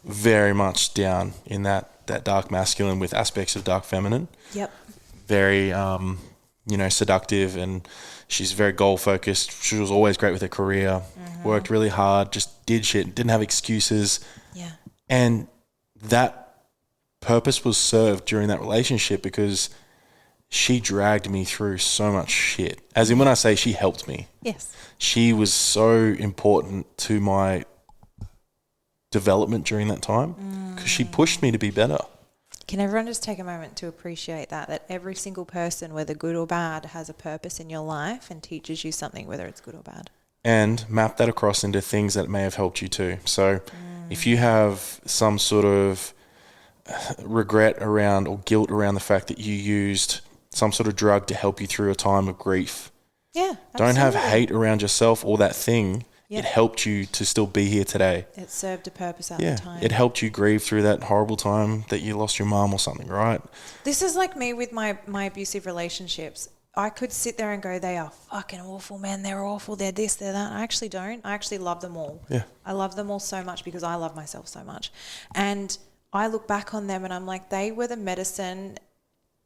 very much down in that dark masculine with aspects of dark feminine. Yep. Very, seductive, and she's very goal-focused. She was always great with her career, worked really hard, just did shit, didn't have excuses. Yeah. And that purpose was served during that relationship because she dragged me through so much shit. As in, when I say she helped me. Yes. She was so important to my development during that time because she pushed me to be better. Can everyone just take a moment to appreciate that every single person, whether good or bad, has a purpose in your life and teaches you something, whether it's good or bad? And map that across into things that may have helped you too. So if you have some sort of regret around or guilt around the fact that you used some sort of drug to help you through a time of grief. Yeah, absolutely. Don't have hate around yourself or that thing. It helped you to still be here today. It served a purpose at the time. It helped you grieve through that horrible time that you lost your mum or something, right? This is like me with my abusive relationships. I could sit there and go, they are fucking awful, man. They're awful. They're this, they're that. I actually don't. I actually love them all. Yeah. I love them all so much because I love myself so much. And I look back on them and I'm like, they were the medicine,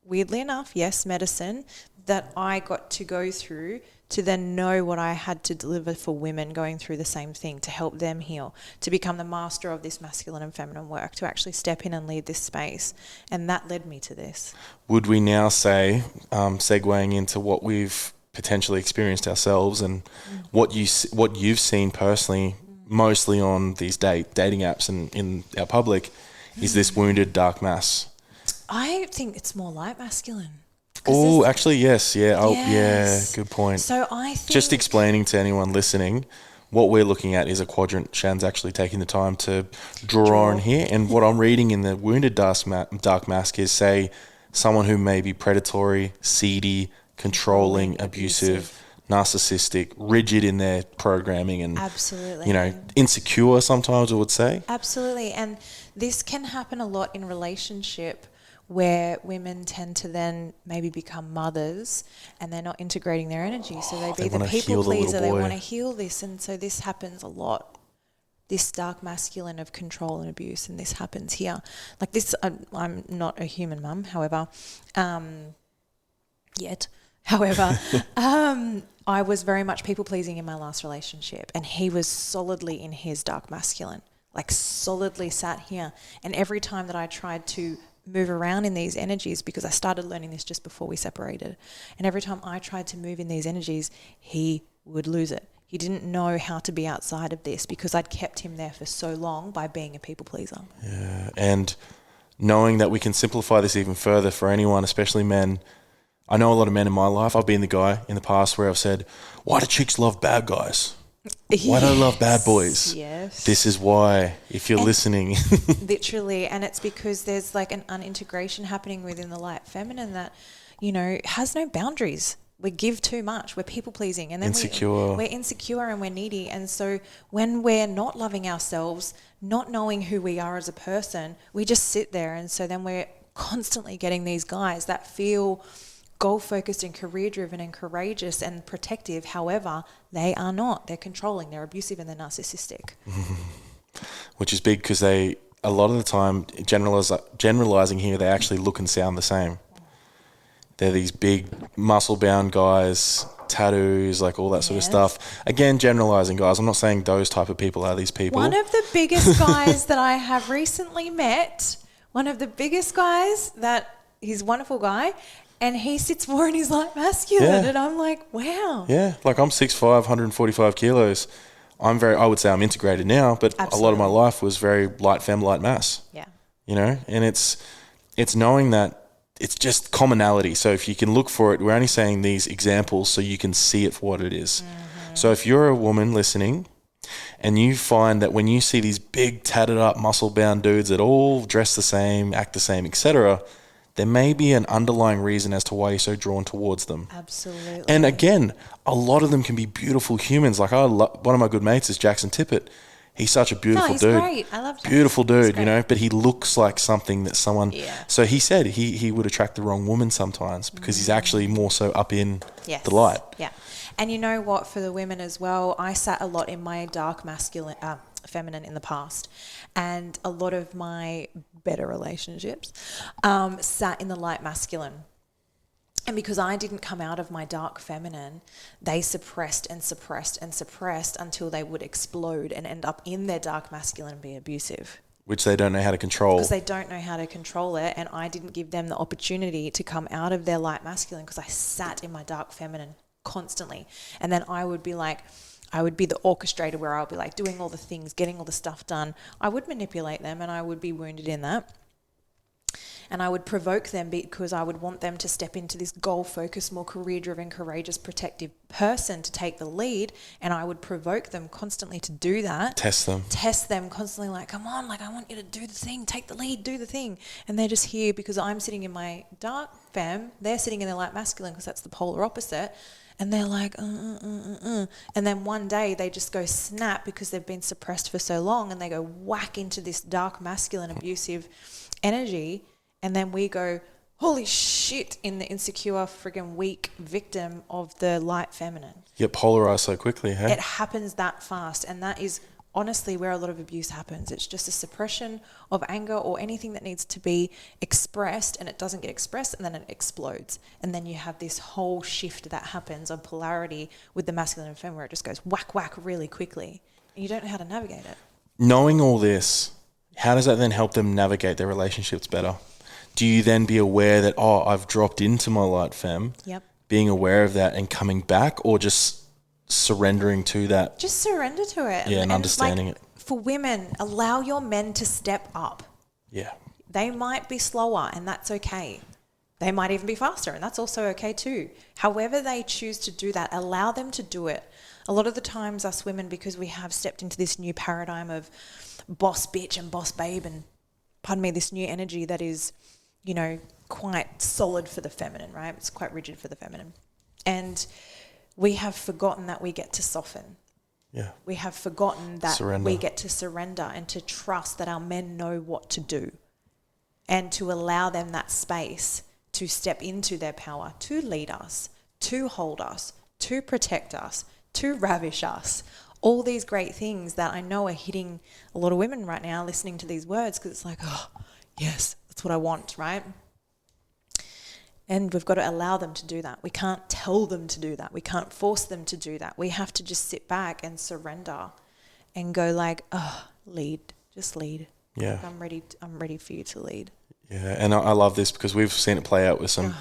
weirdly enough, yes, medicine, that I got to go through to then know what I had to deliver for women going through the same thing, to help them heal, to become the master of this masculine and feminine work, to actually step in and lead this space. And that led me to this. Would we now say, segueing into what we've potentially experienced ourselves and what you've seen personally, mostly on these dating apps and in our public, is this wounded dark mass? I think it's more light masculine. Oh, actually, yes. Yeah. Oh, yes. Yeah. Good point. So I think... Just explaining to anyone listening, what we're looking at is a quadrant. Shan's actually taking the time to draw on here. And what I'm reading in the wounded dark mask is, say, someone who may be predatory, seedy, controlling, abusive, narcissistic, rigid in their programming and, absolutely, insecure sometimes, I would say. Absolutely. And this can happen a lot in relationship, where women tend to then maybe become mothers and they're not integrating their energy. So they be the people pleaser. They want to heal this. And so this happens a lot. this dark masculine of control and abuse, and this happens here. Like this, I'm not a human mum, however, yet. However, I was very much people pleasing in my last relationship, and he was solidly in his dark masculine, like solidly sat here. And every time that I tried to move around in these energies, because I started learning this just before we separated, and every time I tried to move in these energies, he would lose it. He didn't know how to be outside of this because I'd kept him there for so long by being a people pleaser. Yeah, and knowing that we can simplify this even further for anyone, especially men. I know a lot of men in my life. I've been the guy in the past where I've said, why do chicks love bad guys? Why do I love bad boys? Yes. This is why, if you're listening. Literally, and it's because there's like an unintegration happening within the light feminine that, you know, has no boundaries. We give too much. We're people pleasing, and then we're insecure and we're needy. And so when we're not loving ourselves, not knowing who we are as a person, we just sit there. And so then we're constantly getting these guys that feel goal focused and career driven and courageous and protective. However, they are not. They're controlling, they're abusive, and they're narcissistic. Which is big because they, a lot of the time, generalizing here, they actually look and sound the same. They're these big muscle-bound guys, tattoos, like all that sort of stuff. Again, generalizing, guys. I'm not saying those type of people are these people. One of the biggest guys that I have recently met, he's a wonderful guy, and he sits more in his light masculine, and I'm like, wow. Yeah, like I'm 6'5", 145 kilos. I would say I'm integrated now, but a lot of my life was very light femme, light mass. Yeah. You know, and it's knowing that it's just commonality. So if you can look for it, we're only saying these examples so you can see it for what it is. Mm-hmm. So if you're a woman listening and you find that when you see these big tatted up muscle bound dudes that all dress the same, act the same, etc., there may be an underlying reason as to why you're so drawn towards them. Absolutely. And again, a lot of them can be beautiful humans. Like one of my good mates is Jackson Tippett. He's such a beautiful he's dude. Great. I love Jackson. Beautiful dude, you know, but he looks like something that someone... Yeah. So he said he would attract the wrong woman sometimes because he's actually more so up in the light. Yeah. And you know what, for the women as well, I sat a lot in my dark masculine, feminine in the past, and a lot of my better relationships sat in the light masculine. And because I didn't come out of my dark feminine, they suppressed and suppressed and suppressed until they would explode and end up in their dark masculine and be abusive. Which they don't know how to control. Because they don't know how to control it, and I didn't give them the opportunity to come out of their light masculine because I sat in my dark feminine constantly. And then I would be the orchestrator where I would be like doing all the things, getting all the stuff done. I would manipulate them and I would be wounded in that. And I would provoke them because I would want them to step into this goal-focused, more career-driven, courageous, protective person to take the lead. And I would provoke them constantly to do that. Test them constantly, like, come on, like, I want you to do the thing, take the lead, do the thing. And they're just here because I'm sitting in my dark femme. They're sitting in their light masculine because that's the polar opposite. And they're like, And then one day they just go snap because they've been suppressed for so long, and they go whack into this dark masculine abusive energy. And then we go, holy shit, in the insecure, friggin' weak victim of the light feminine. You get polarized so quickly, hey? It happens that fast. And that is honestly where a lot of abuse happens. It's just a suppression of anger or anything that needs to be expressed, and it doesn't get expressed, and then it explodes. And then you have this whole shift that happens of polarity with the masculine and feminine where it just goes whack, whack really quickly. And you don't know how to navigate it. Knowing all this, how does that then help them navigate their relationships better? Do you then be aware that, I've dropped into my light femme, being aware of that and coming back, or just surrendering to that? Just surrender to it. Yeah, and understanding it. For women, allow your men to step up. Yeah. They might be slower, and that's okay. They might even be faster, and that's also okay too. However they choose to do that, allow them to do it. A lot of the times us women, because we have stepped into this new paradigm of boss bitch and boss babe and, pardon me, this new energy that is, you know, quite solid for the feminine, right? It's quite rigid for the feminine. And we have forgotten that we get to soften. Yeah. We have forgotten that we get to surrender and to trust that our men know what to do, and to allow them that space to step into their power, to lead us, to hold us, to protect us, to ravish us, all these great things that I know are hitting a lot of women right now listening to these words, because it's like, oh, yes, that's what I want, right? And we've got to allow them to do that. We can't tell them to do that. We can't force them to do that. We have to just sit back and surrender and go like, oh, lead, just lead. Yeah. Like, I'm ready for you to lead. Yeah, and I love this because we've seen it play out with some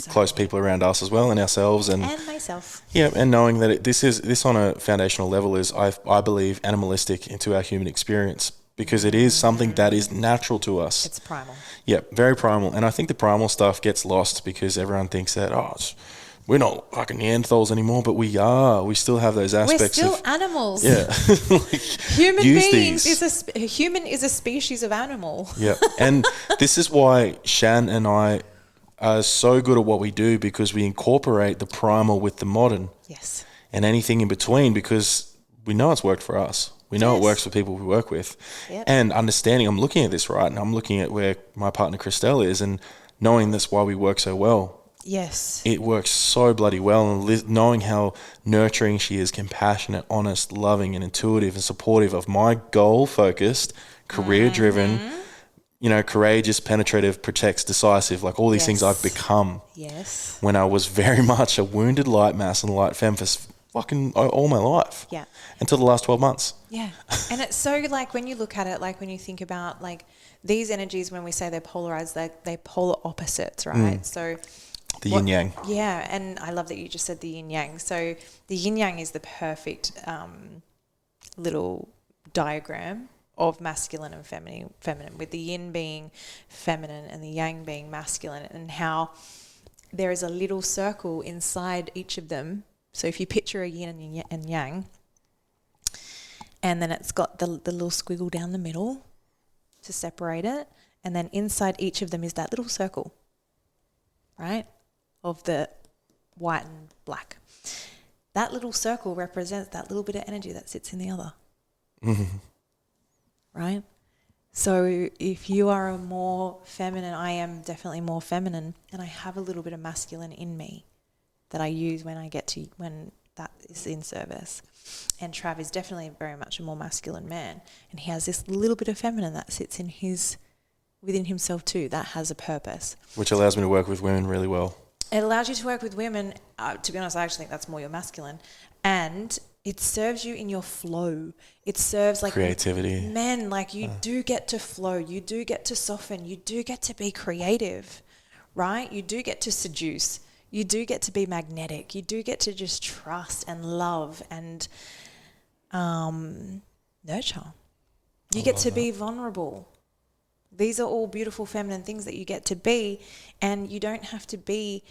close people around us as well, and ourselves, and myself. Yeah, and knowing that this on a foundational level is, I believe, animalistic into our human experience, because it is something that is natural to us. It's primal. Yeah, very primal, and I think the primal stuff gets lost because everyone thinks that we're not fucking Neanderthals anymore, but we are. We still have those aspects. We're still animals. Yeah, Human beings human is a species of animal. Yeah, and this is why Shan and I are so good at what we do, because we incorporate the primal with the modern. Yes. And anything in between, because we know it's worked for us. We know it works for people we work with. Yep. And understanding, I'm looking at this, right, and I'm looking at where my partner Christelle is, and knowing that's why we work so well. Yes. It works so bloody well, and knowing how nurturing she is, compassionate, honest, loving, and intuitive and supportive of my goal-focused, career-driven, courageous, penetrative, protects, decisive, like all these things I've become. Yes. When I was very much a wounded light mass and light femme for fucking all my life. Yeah. Until the last 12 months. Yeah. And it's so, like, when you look at it, like when you think about, like, these energies, when we say they're polarized, they're polar opposites, right? So the yin yang. Yeah, and I love that you just said the yin yang. So the yin yang is the perfect little diagram of masculine and feminine, with the yin being feminine and the yang being masculine, and how there is a little circle inside each of them. So if you picture a yin and yang, and then it's got the little squiggle down the middle to separate it, and then inside each of them is that little circle, right, of the white and black. That little circle represents that little bit of energy that sits in the other. Mm-hmm. Right? So if you are a more feminine, I am definitely more feminine, and I have a little bit of masculine in me that I use when that is in service. And Trav is definitely very much a more masculine man, and he has this little bit of feminine that sits within himself too, that has a purpose. Which allows me to work with women really well. It allows you to work with women. To be honest, I actually think that's more your masculine. And it serves you in your flow. It serves like creativity. Men, like you do get to flow. You do get to soften. You do get to be creative, right? You do get to seduce. You do get to be magnetic. You do get to just trust and love and nurture. You get to be vulnerable. These are all beautiful feminine things that you get to be, and you don't have to be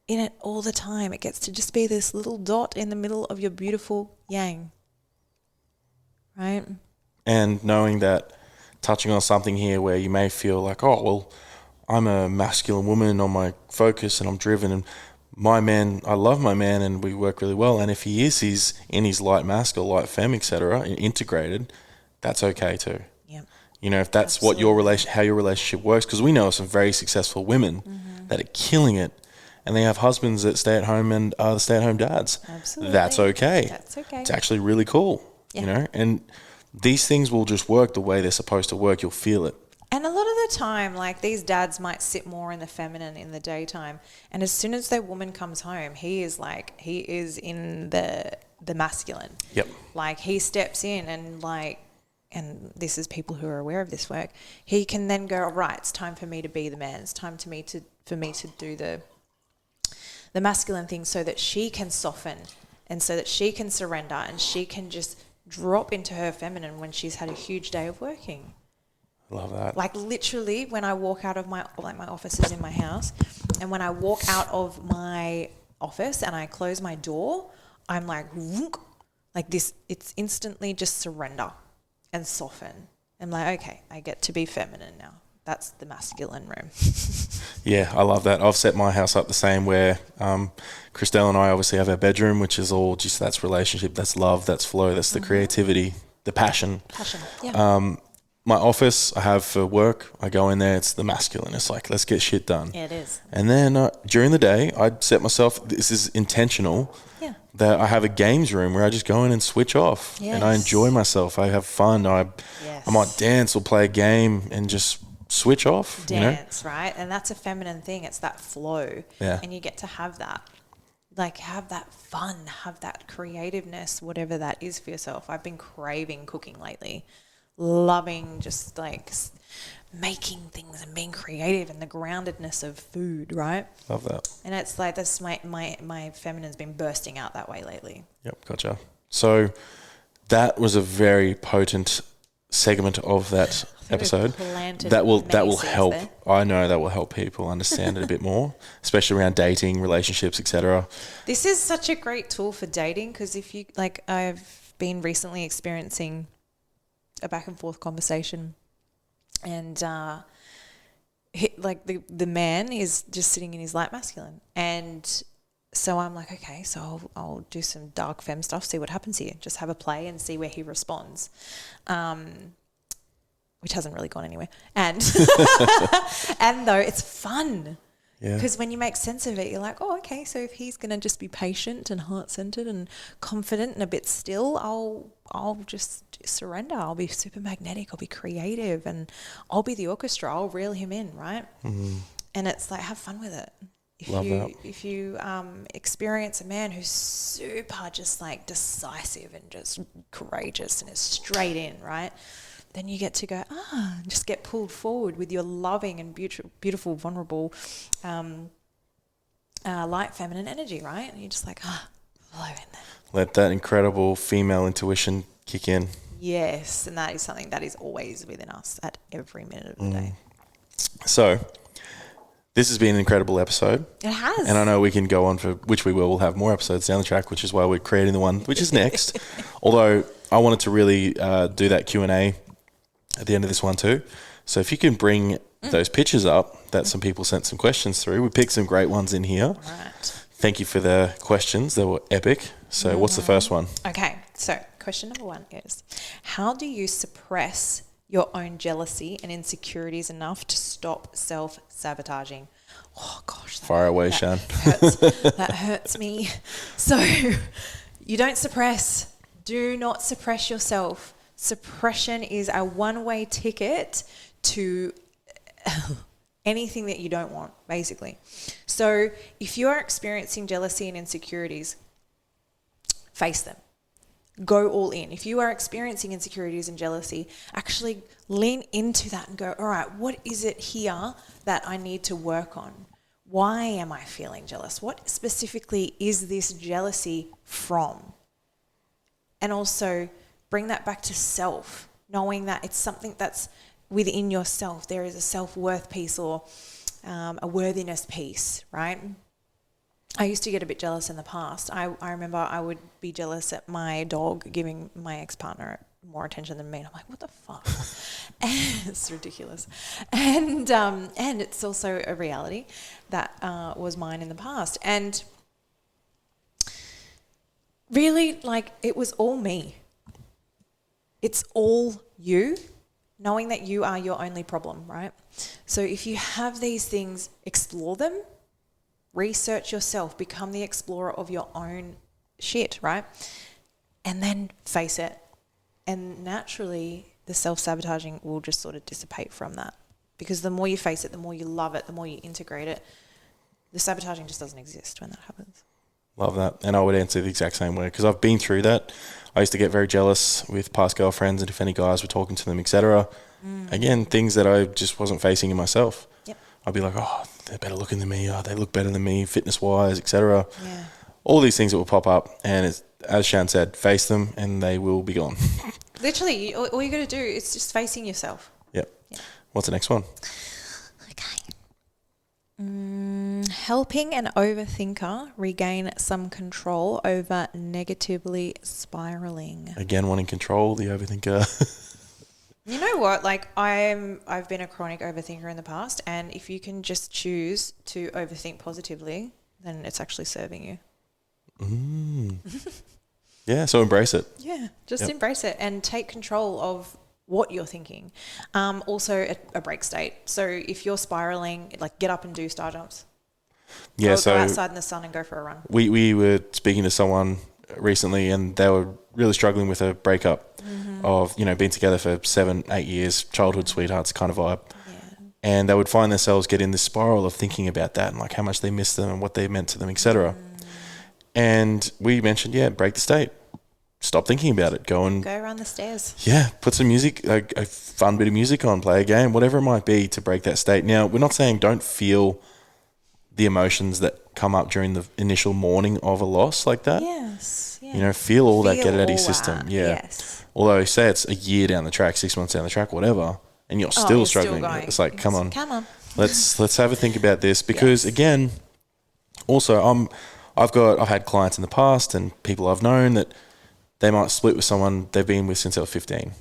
in it all the time. It gets to just be this little dot in the middle of your beautiful yang. Right? And knowing that, touching on something here where you may feel like, oh, well, I'm a masculine woman on my focus and I'm driven, and my man, I love my man and we work really well. And if he's in his light masc or light femme, etc., integrated, that's okay too. Yep. If that's Absolutely. how your relationship works, because we know some very successful women that are killing it, and they have husbands that stay at home and are the stay-at-home dads. Absolutely. That's okay. That's okay. It's actually really cool, and these things will just work the way they're supposed to work. You'll feel it. And a lot of the time, like, these dads might sit more in the feminine in the daytime, and as soon as their woman comes home, he is in the masculine. Yep. Like, he steps in and this is people who are aware of this work, he can then go, right, it's time for me to be the man. It's time for me to do the masculine thing, so that she can soften and so that she can surrender and she can just drop into her feminine when she's had a huge day of working. Love that. Like, literally, when I walk out of my office is in my house, and when I walk out of my office and I close my door, I'm like, whoonk, like this, it's instantly just surrender and soften. I'm like, okay, I get to be feminine now. That's the masculine room. Yeah, I love that. I've set my house up the same, where Christelle and I obviously have our bedroom, which is all just, that's relationship, that's love, that's flow, that's the creativity, the passion. Yeah. My office I have for work, I go in there, it's the masculine. It's like, let's get shit done. Yeah, it is. And then during the day, I set myself, this is intentional, Yeah. That I have a games room where I just go in and switch off, and I Yes. enjoy myself. I have fun. I might dance or play a game and just switch off. Dance, right? And that's a feminine thing. It's that flow. Yeah. And you get to have that. Like, have that fun, have that creativeness, whatever that is for yourself. I've been craving cooking lately, loving just like making things and being creative and the groundedness of food, right? Love that. And it's like that's my feminine's been bursting out that way lately. Yep, gotcha. So that was a very potent segment of that episode. That will help. there. I know that will help people understand it a bit more, especially around dating, relationships, etc. This is such a great tool for dating because if you like, I've been recently experiencing a back and forth conversation, and the man is just sitting in his light masculine, and so I'm like, okay, so I'll do some dark femme stuff, see what happens here, just have a play and see where he responds. Which hasn't really gone anywhere. And and though it's fun. Yeah. Because when you make sense of it, you're like, oh, okay, so if he's going to just be patient and heart-centered and confident and a bit still, I'll just surrender. I'll be super magnetic. I'll be creative and I'll be the orchestra. I'll reel him in, right? Mm-hmm. And it's like, have fun with it. If you experience a man who's super just like decisive and just courageous and is straight in, right? Then you get to go, just get pulled forward with your loving and beautiful, vulnerable, light feminine energy, right? And you're just like, flow in there. Let that incredible female intuition kick in. Yes, and that is something that is always within us at every minute of the day. So this has been an incredible episode. It has. And I know we can go on for, which we will. We'll have more episodes down the track, which is why we're creating the one which is next. Although I wanted to really do that Q&A at the end of this one too. So if you can bring those pictures up that some people sent some questions through. We picked some great ones in here. Right. Thank you for the questions. They were epic. So what's the first one? Okay, so question number 1 is, how do you suppress your own jealousy and insecurities enough to stop self-sabotaging? Oh, gosh. Fire away, Shan. That hurts me. So you don't suppress. Do not suppress yourself. Suppression is a one-way ticket to anything that you don't want, basically. So if you are experiencing jealousy and insecurities, face them. Go all in. If you are experiencing insecurities and jealousy, actually lean into that and go, all right, what is it here that I need to work on? Why am I feeling jealous? What specifically is this jealousy from? And also bring that back to self, knowing that it's something that's within yourself. There is a self-worth piece or a worthiness piece, right? I used to get a bit jealous in the past. I remember I would be jealous at my dog giving my ex-partner more attention than me. And I'm like, what the fuck? And it's ridiculous. And it's also a reality that was mine in the past. And really, like, it was all me. It's all you, knowing that you are your only problem, right? So if you have these things, explore them, research yourself, become the explorer of your own shit, right? And then face it. And naturally, the self-sabotaging will just sort of dissipate from that. Because the more you face it, the more you love it, the more you integrate it, the sabotaging just doesn't exist when that happens. Love that. And I would answer the exact same way because I've been through that. I used to get very jealous with past girlfriends and if any guys were talking to them, etc. Again, things that I just wasn't facing in myself. Yep. I'd be like, oh, they're better looking than me. Oh, they look better than me, fitness-wise, etc. Yeah. All these things that will pop up. And it's, as Shan said, face them and they will be gone. Literally, all you got to do is just facing yourself. Yep. What's the next one? Okay. Helping an overthinker regain some control over negatively spiraling. Again, wanting control, the overthinker. You know what? Like, I've been a chronic overthinker in the past, and if you can just choose to overthink positively, then it's actually serving you. Yeah, so embrace it. Yeah, just embrace it and take control of what you're thinking. Also, a break state. So if you're spiraling, like, get up and do star jumps. Yeah, Or so go outside in the sun and go for a run. we were speaking to someone recently, and they were really struggling with a breakup of, you know, being together for 7-8 years, childhood sweethearts kind of vibe. Yeah. And they would find themselves get in this spiral of thinking about that and like how much they miss them and what they meant to them, etc. And we mentioned, break the state. Stop thinking about it. Go around the stairs. Yeah, put some music, a fun bit of music on, play a game, whatever it might be to break that state. Now, we're not saying don't feel the emotions that come up during the initial mourning of a loss like that. Yes. Yeah. You know, feel all that, Feel get it out of your all system. that, Yeah. yes. Although, say it's a year down the track, 6 months down the track, whatever, and you're still struggling. going. It's like, come on. Come on. Let's have a think about this because Yes. again, also I've had clients in the past and people I've known that they might split with someone they've been with since they were 15.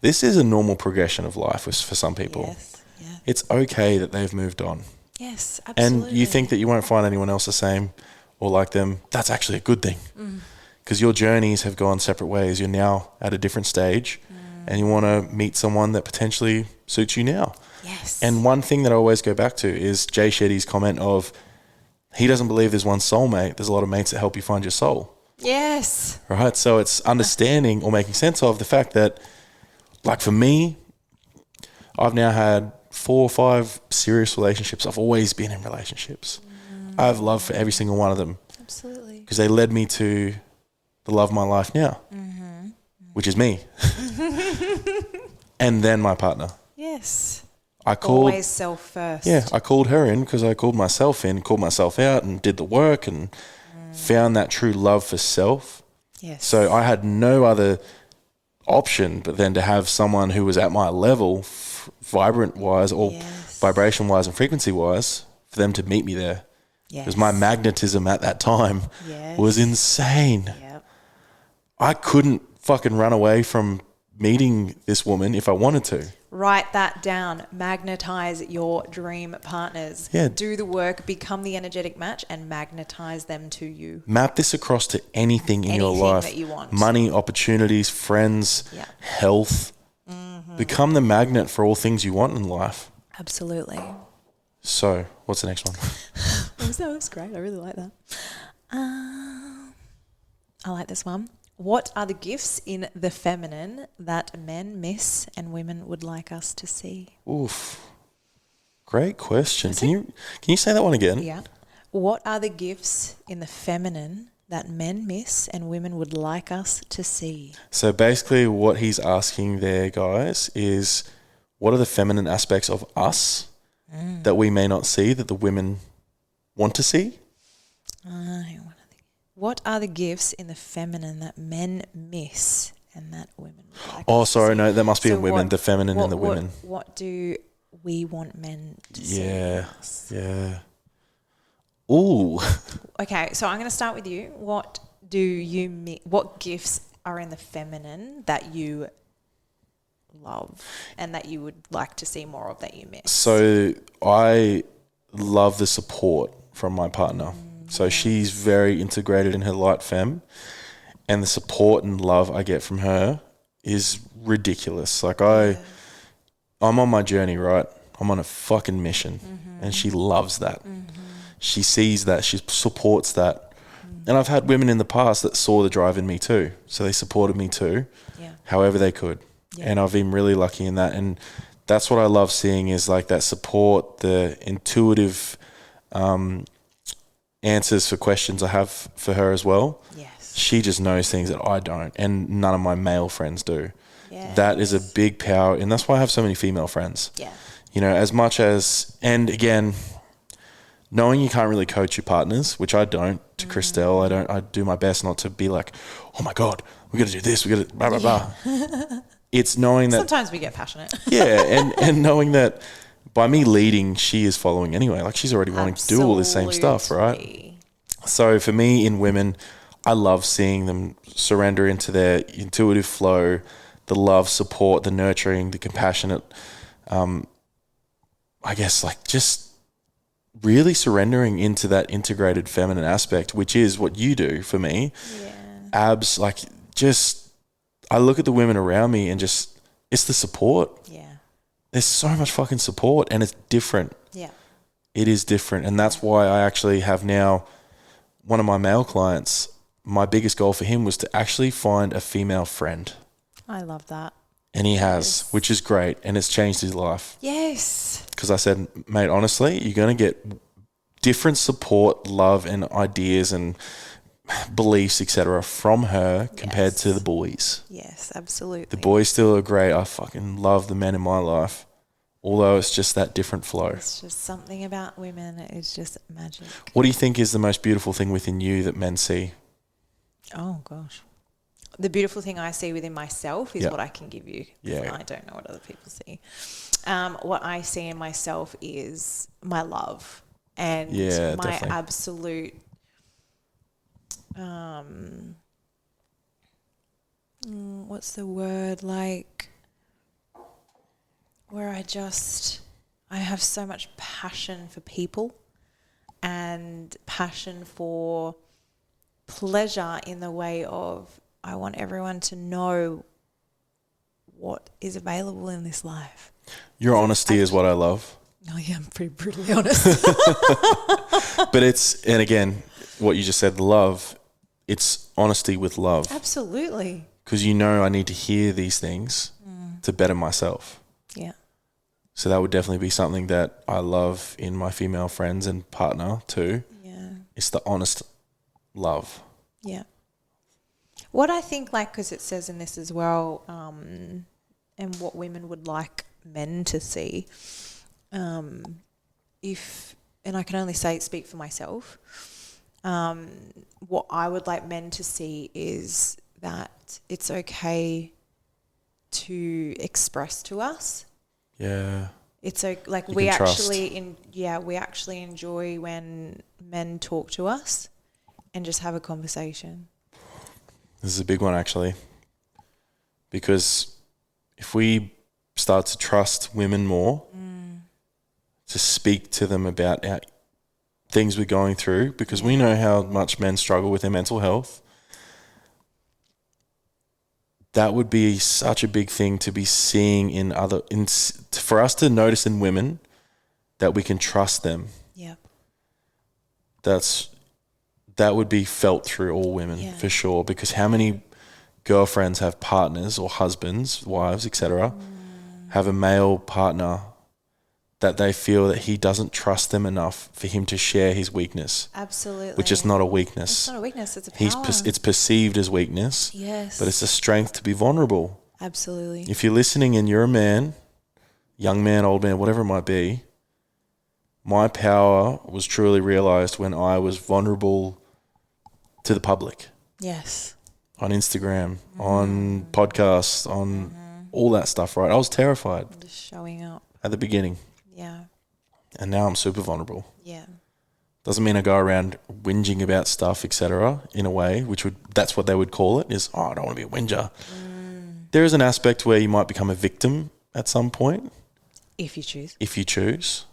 This is a normal progression of life for some people. Yes. Yeah. It's okay that they've moved on. Yes, absolutely. And you think that you won't find anyone else the same or like them. That's actually a good thing because your journeys have gone separate ways. You're now at a different stage and you want to meet someone that potentially suits you now. Yes. And one thing that I always go back to is Jay Shetty's comment of he doesn't believe there's one soulmate. There's a lot of mates that help you find your soul. Yes. Right? So it's understanding or making sense of the fact that, like for me, I've now had 4 or 5 serious relationships. I've always been in relationships. I have love for every single one of them Absolutely. because they led me to the love of my life now, which is me. And then my partner. Yes. I called, Always self first. yeah, I called her in because I called myself in, called myself out and did the work and found that true love for self. Yes. So I had no other option but then to have someone who was at my level, vibrant wise or Yes. vibration wise and frequency wise, for them to meet me there. Yes. Because my magnetism at that time Yes. was insane. Yep. I couldn't fucking run away from meeting this woman if I wanted to. Write that down. Magnetize your dream partners. Yeah. Do the work, become the energetic match, and magnetize them to you. Map this across to anything in your Anything life. that you want. Money, opportunities, friends, Yeah. health. Become the magnet for all things you want in life. Absolutely. So, what's the next one? That was great. I really like that. I like this one. What are the gifts in the feminine that men miss and women would like us to see? Oof. Great question. Can you say that one again? Yeah. What are the gifts in the feminine that men miss and women would like us to see? So basically what he's asking there, guys, is what are the feminine aspects of us that we may not see that the women want to see? What are the gifts in the feminine that men miss and that women would like Oh, us to sorry, see? no, that must be So in women, the feminine and the women. What do we want men to see? Yeah, yeah. Ooh. Okay, so I'm going to start with you. What gifts are in the feminine that you love and that you would like to see more of that you miss? So I love the support from my partner. So she's very integrated in her light femme, and the support and love I get from her is ridiculous. Like I'm on my journey, right? I'm on a fucking mission, and she loves that. She sees that, she supports that. And I've had women in the past that saw the drive in me too. So they supported me too, however they could. Yeah. And I've been really lucky in that. And that's what I love seeing is like that support, the intuitive answers for questions I have for her as well. Yes. She just knows things that I don't, and none of my male friends do. Yes. That is a big power, and that's why I have so many female friends. Yeah. You know, as much as, and again, knowing you can't really coach your partners, which I don't, to Christelle, I do my best not to be like, oh my God, we got to do this, we got to blah, blah, blah. It's knowing that. Sometimes we get passionate. Yeah, and knowing that by me leading, she is following anyway. Like she's already wanting to do all the same stuff, right? So for me in women, I love seeing them surrender into their intuitive flow, the love, support, the nurturing, the compassionate, I guess like just really surrendering into that integrated feminine aspect, which is what you do for me. Yeah. Abs, like just, I look at the women around me and just, it's the support. Yeah. There's so much fucking support and it's different. Yeah. It is different. And that's why I actually have now one of my male clients, my biggest goal for him was to actually find a female friend. I love that. And he has, which is great. And it's changed his life. Yes. Because I said, mate, honestly, you're going to get different support, love, and ideas and beliefs, etc., from her compared to the boys. Yes, absolutely. The boys still are great. I fucking love the men in my life. Although it's just that different flow. It's just something about women. It's just magic. What do you think is the most beautiful thing within you that men see? Oh, gosh. The beautiful thing I see within myself is what I can give you. Yeah. I don't know what other people see. What I see in myself is my love and my definitely. absolute what's the word, like, where I have so much passion for people and passion for pleasure in the way of I want everyone to know what is available in this life. Your honesty is what I love. Oh yeah, I'm pretty brutally honest. But and again, what you just said, love, it's honesty with love. Absolutely. Because I need to hear these things to better myself. Yeah. So that would definitely be something that I love in my female friends and partner too. Yeah. It's the honest love. Yeah. What I think, like, because it says in this as well, and what women would like men to see, and I can only speak for myself, what I would like men to see is that it's okay to express to us. Yeah. It's like You we can trust. we actually enjoy when men talk to us and just have a conversation. This is a big one, actually, because if we start to trust women more, to speak to them about things we're going through, because we know how much men struggle with their mental health, that would be such a big thing to be seeing for us to notice in women that we can trust them. Yeah. That would be felt through all women for sure, because how many girlfriends have partners or husbands, wives, etc., have a male partner that they feel that he doesn't trust them enough for him to share his weakness. Absolutely. Which is not a weakness. It's not a weakness, it's a power. It's perceived as weakness. Yes. But it's a strength to be vulnerable. Absolutely. If you're listening and you're a man, young man, old man, whatever it might be, my power was truly realized when I was vulnerable to the public. Yes. On Instagram, on podcasts, on all that stuff, right? I was terrified Just showing up. at the beginning. Yeah. And now I'm super vulnerable. Yeah. Doesn't mean I go around whinging about stuff, etc. in a way, that's what they would call it, is, I don't want to be a whinger. There is an aspect where you might become a victim at some point. If you choose. If you choose.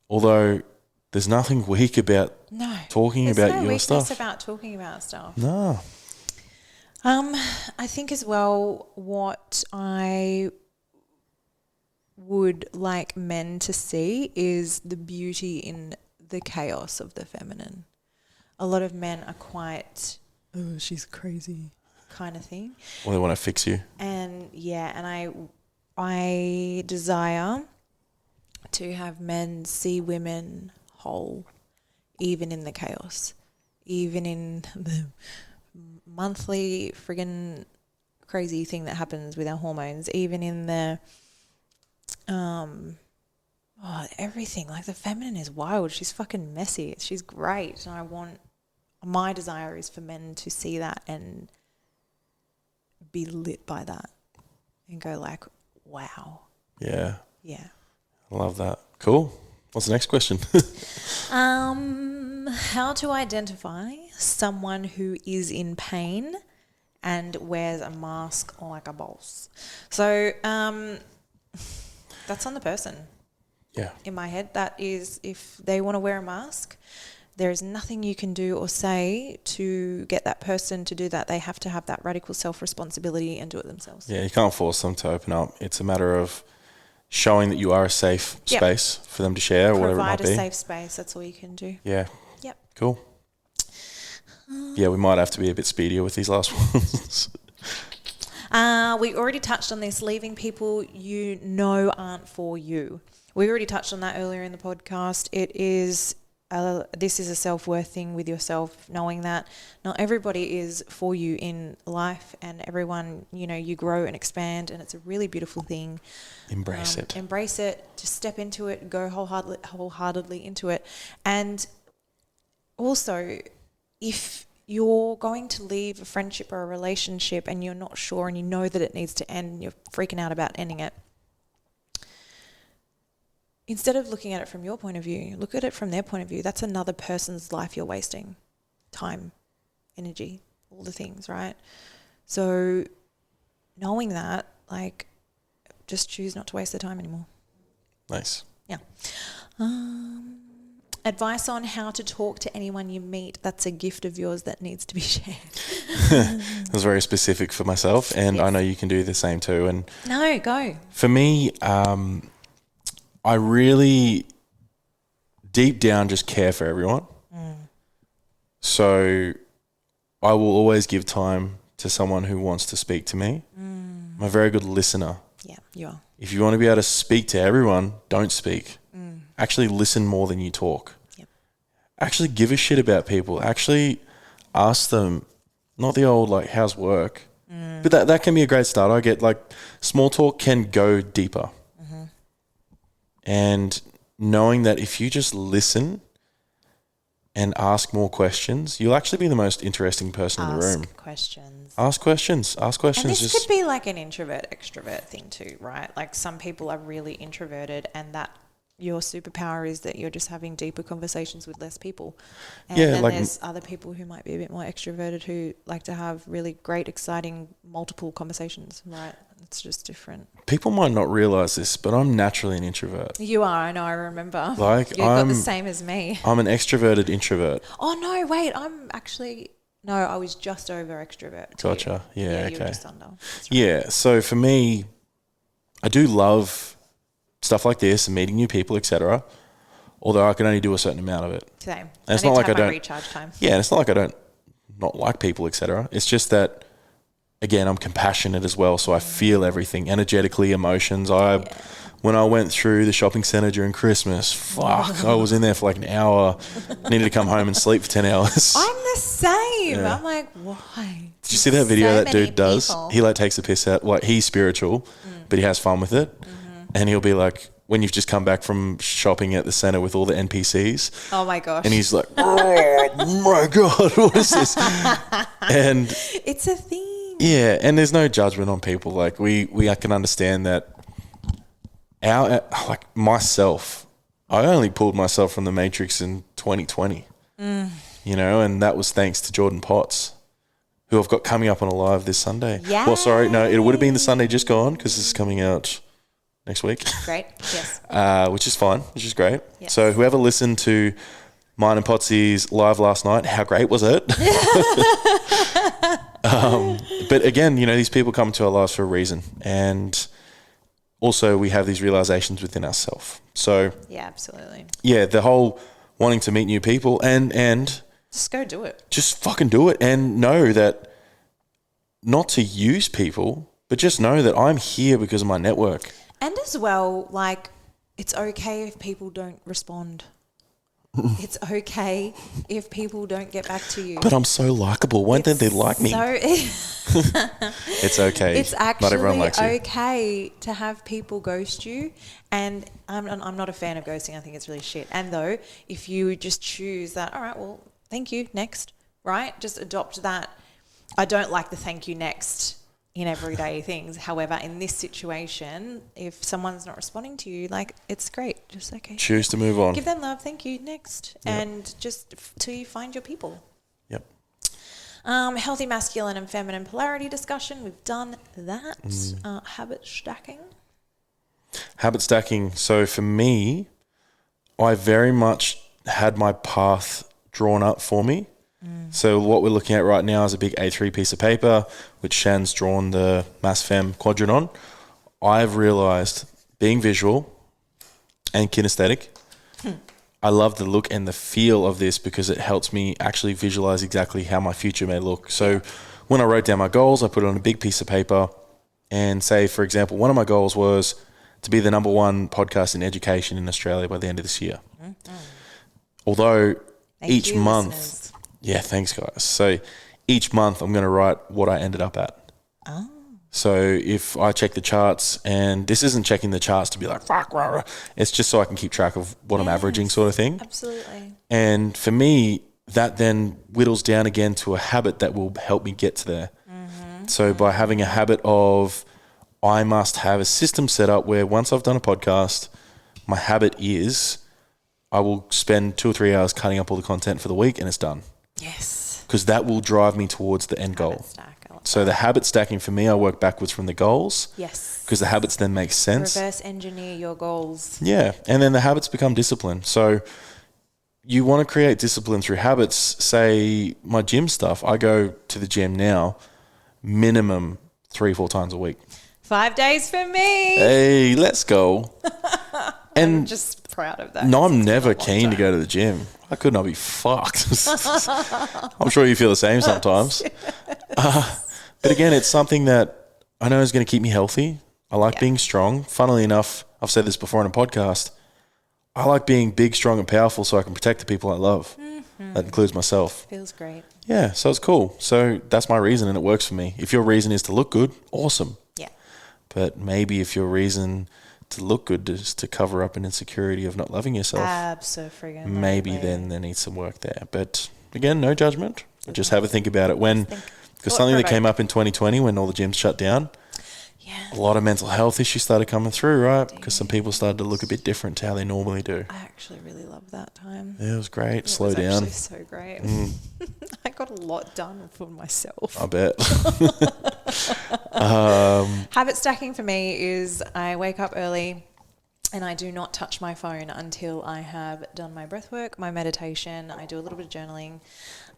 Although there's nothing weak about talking about your stuff. There's no weakness about talking about stuff. No. I think as well what I would like men to see is the beauty in the chaos of the feminine. A lot of men are quite, oh, she's crazy kind of thing. Well, they want to fix you. And I desire to have men see women whole, even in the chaos, even in the monthly friggin' crazy thing that happens with our hormones, even in the everything. Like, the feminine is wild. She's fucking messy. She's great. And my desire is for men to see that and be lit by that and go like, wow. Yeah. Yeah. I love that. Cool. What's the next question? How to identify someone who is in pain and wears a mask like a boss. So that's on the person. Yeah. In my head, that is, if they want to wear a mask, there is nothing you can do or say to get that person to do that. They have to have that radical self-responsibility and do it themselves. Yeah, you can't force them to open up. It's a matter of showing that you are a safe Yep. space for them to share or whatever it might Provide a be. safe space. That's all you can do. Yeah. Yep. Cool. Yeah, we might have to be a bit speedier with these last ones. We already touched on this. Leaving people you know aren't for you. We already touched on that earlier in the podcast. It is this is a self-worth thing with yourself, knowing that not everybody is for you in life, and everyone, you grow and expand, and it's a really beautiful thing. Embrace it. Embrace it. Just step into it. Go wholeheartedly into it. And also, if you're going to leave a friendship or a relationship and you're not sure and you know that it needs to end and you're freaking out about ending it, instead of looking at it from your point of view, look at it from their point of view. That's another person's life you're wasting. Time, energy, all the things, right? So knowing that, just choose not to waste the time anymore. Nice. Yeah. Advice on how to talk to anyone you meet. That's a gift of yours that needs to be shared. It was very specific for myself, and Yes. I know you can do the same too. And No, go. for me, I really deep down just care for everyone. So I will always give time to someone who wants to speak to me. I'm a very good listener. Yeah, you are. If you want to be able to speak to everyone, don't speak. Actually listen more than you talk. Yep. Actually give a shit about people. Actually ask them, not the old how's work? But that can be a great start. I get small talk can go deeper. And knowing that if you just listen and ask more questions, you'll actually be the most interesting person in the room. Ask questions. Ask questions. And this could be an introvert, extrovert thing too, right? Some people are really introverted, and that your superpower is that you're just having deeper conversations with less people. And then there's other people who might be a bit more extroverted who like to have really great, exciting, multiple conversations, right? It's just different. People might not realise this, but I'm naturally an introvert. You are, I know, I remember. You've got the same as me. I'm an extroverted introvert. Oh, no, wait, I'm actually... No, I was just over extrovert too. Gotcha. Yeah, okay. You were just under. That's right. Yeah, so for me, I do love stuff like this and meeting new people, etc. Although I can only do a certain amount of it. Same. And it's I not need like to I have my don't recharge time. Yeah, and it's not like I don't not like people, etc. It's just that, again, I'm compassionate as well, so I feel everything, energetically, emotions. When I went through the shopping centre during Christmas, I was in there for an hour. Needed to come home and sleep for 10 hours. I'm the same. Yeah. I'm like, why? Did you see that video So that dude many does? people. He takes a piss out. He's spiritual, but he has fun with it. And he'll be like, when you've just come back from shopping at the centre with all the NPCs. Oh my gosh. And he's like, oh my God, what is this? And it's a thing. yeah, and there's no judgment on people. We can understand that myself, I only pulled myself from the Matrix in 2020, and that was thanks to Jordan Potts, who I've got coming up on a live this Sunday. Yay. Well, sorry, no, it would have been the Sunday just gone because this is coming out next week. Great. Yes. Which is fine, which is great. Yes. So whoever listened to mine and Potsy's live last night, how great was it? But again, these people come to our lives for a reason, and also we have these realizations within ourselves. So Yeah, absolutely. yeah, the whole wanting to meet new people and Just go do it. just fucking do it, and know that not to use people, but just know that I'm here because of my network. And as well, it's okay if people don't respond. It's okay if people don't get back to you. But I'm so likable. Why don't they like me? It's okay. It's actually not everyone likes you. okay to have people ghost you, and I'm not a fan of ghosting. I think it's really shit. And though, if you just choose that, all right, well, thank you, next, right? Just adopt that. I don't like the thank you next in everyday things. However, in this situation, if someone's not responding to you, it's great. Just okay. Choose to move on. Give them love, thank you, next. Yep. And just till you find your people. Yep. Healthy masculine and feminine polarity discussion. We've done that. Habit stacking. Habit stacking. So for me, I very much had my path drawn up for me. So what we're looking at right now is a big A3 piece of paper, which Shan's drawn the Mass Fem quadrant on. I've realised being visual and kinesthetic. I love the look and the feel of this because it helps me actually visualize exactly how my future may look. So when I wrote down my goals, I put it on a big piece of paper and say, for example, one of my goals was to be the #1 podcast in education in Australia by the end of this year. Although each month, listeners. yeah, thanks guys. So each month I'm going to write what I ended up at. Oh. So if I check the charts, and this isn't checking the charts to be like, fuck, rah, rah. It's just so I can keep track of what I'm averaging sort of thing. Absolutely. And for me, that then whittles down again to a habit that will help me get to there. So by having a habit of, I must have a system set up where once I've done a podcast, my habit is I will spend 2 or 3 hours cutting up all the content for the week and it's done. Yes. Because that will drive me towards the end goal. So the habit stacking for me, I work backwards from the goals. Yes. Because the habits then make sense. Reverse engineer your goals. Yeah. And then the habits become discipline. So you want to create discipline through habits. Say my gym stuff, I go to the gym now minimum 3-4 times a week. 5 days for me. Hey, let's go. And I'm just proud of that. no, I'm It's been a never long keen to time. go to the gym. I could not be fucked. I'm sure you feel the same sometimes. But again, it's something that I know is going to keep me healthy. I like being strong. Funnily enough, I've said this before in a podcast. I like being big, strong, and powerful so I can protect the people I love. That includes myself. Feels great. Yeah, so it's cool. So that's my reason and it works for me. If your reason is to look good, awesome. Yeah. But maybe if your reason to look good is to cover up an insecurity of not loving yourself, Absolutely. maybe then there needs some work there. But again, no judgment. Just have a think about it. Because something that came up in 2020 when all the gyms shut down, a lot of mental health issues started coming through, right? Because some people started to look a bit different to how they normally do. I actually really loved that time. Yeah, it was great. It Slow was down. actually so great. I got a lot done for myself. I bet. Habit stacking for me is I wake up early and I do not touch my phone until I have done my breath work, my meditation. I do a little bit of journaling,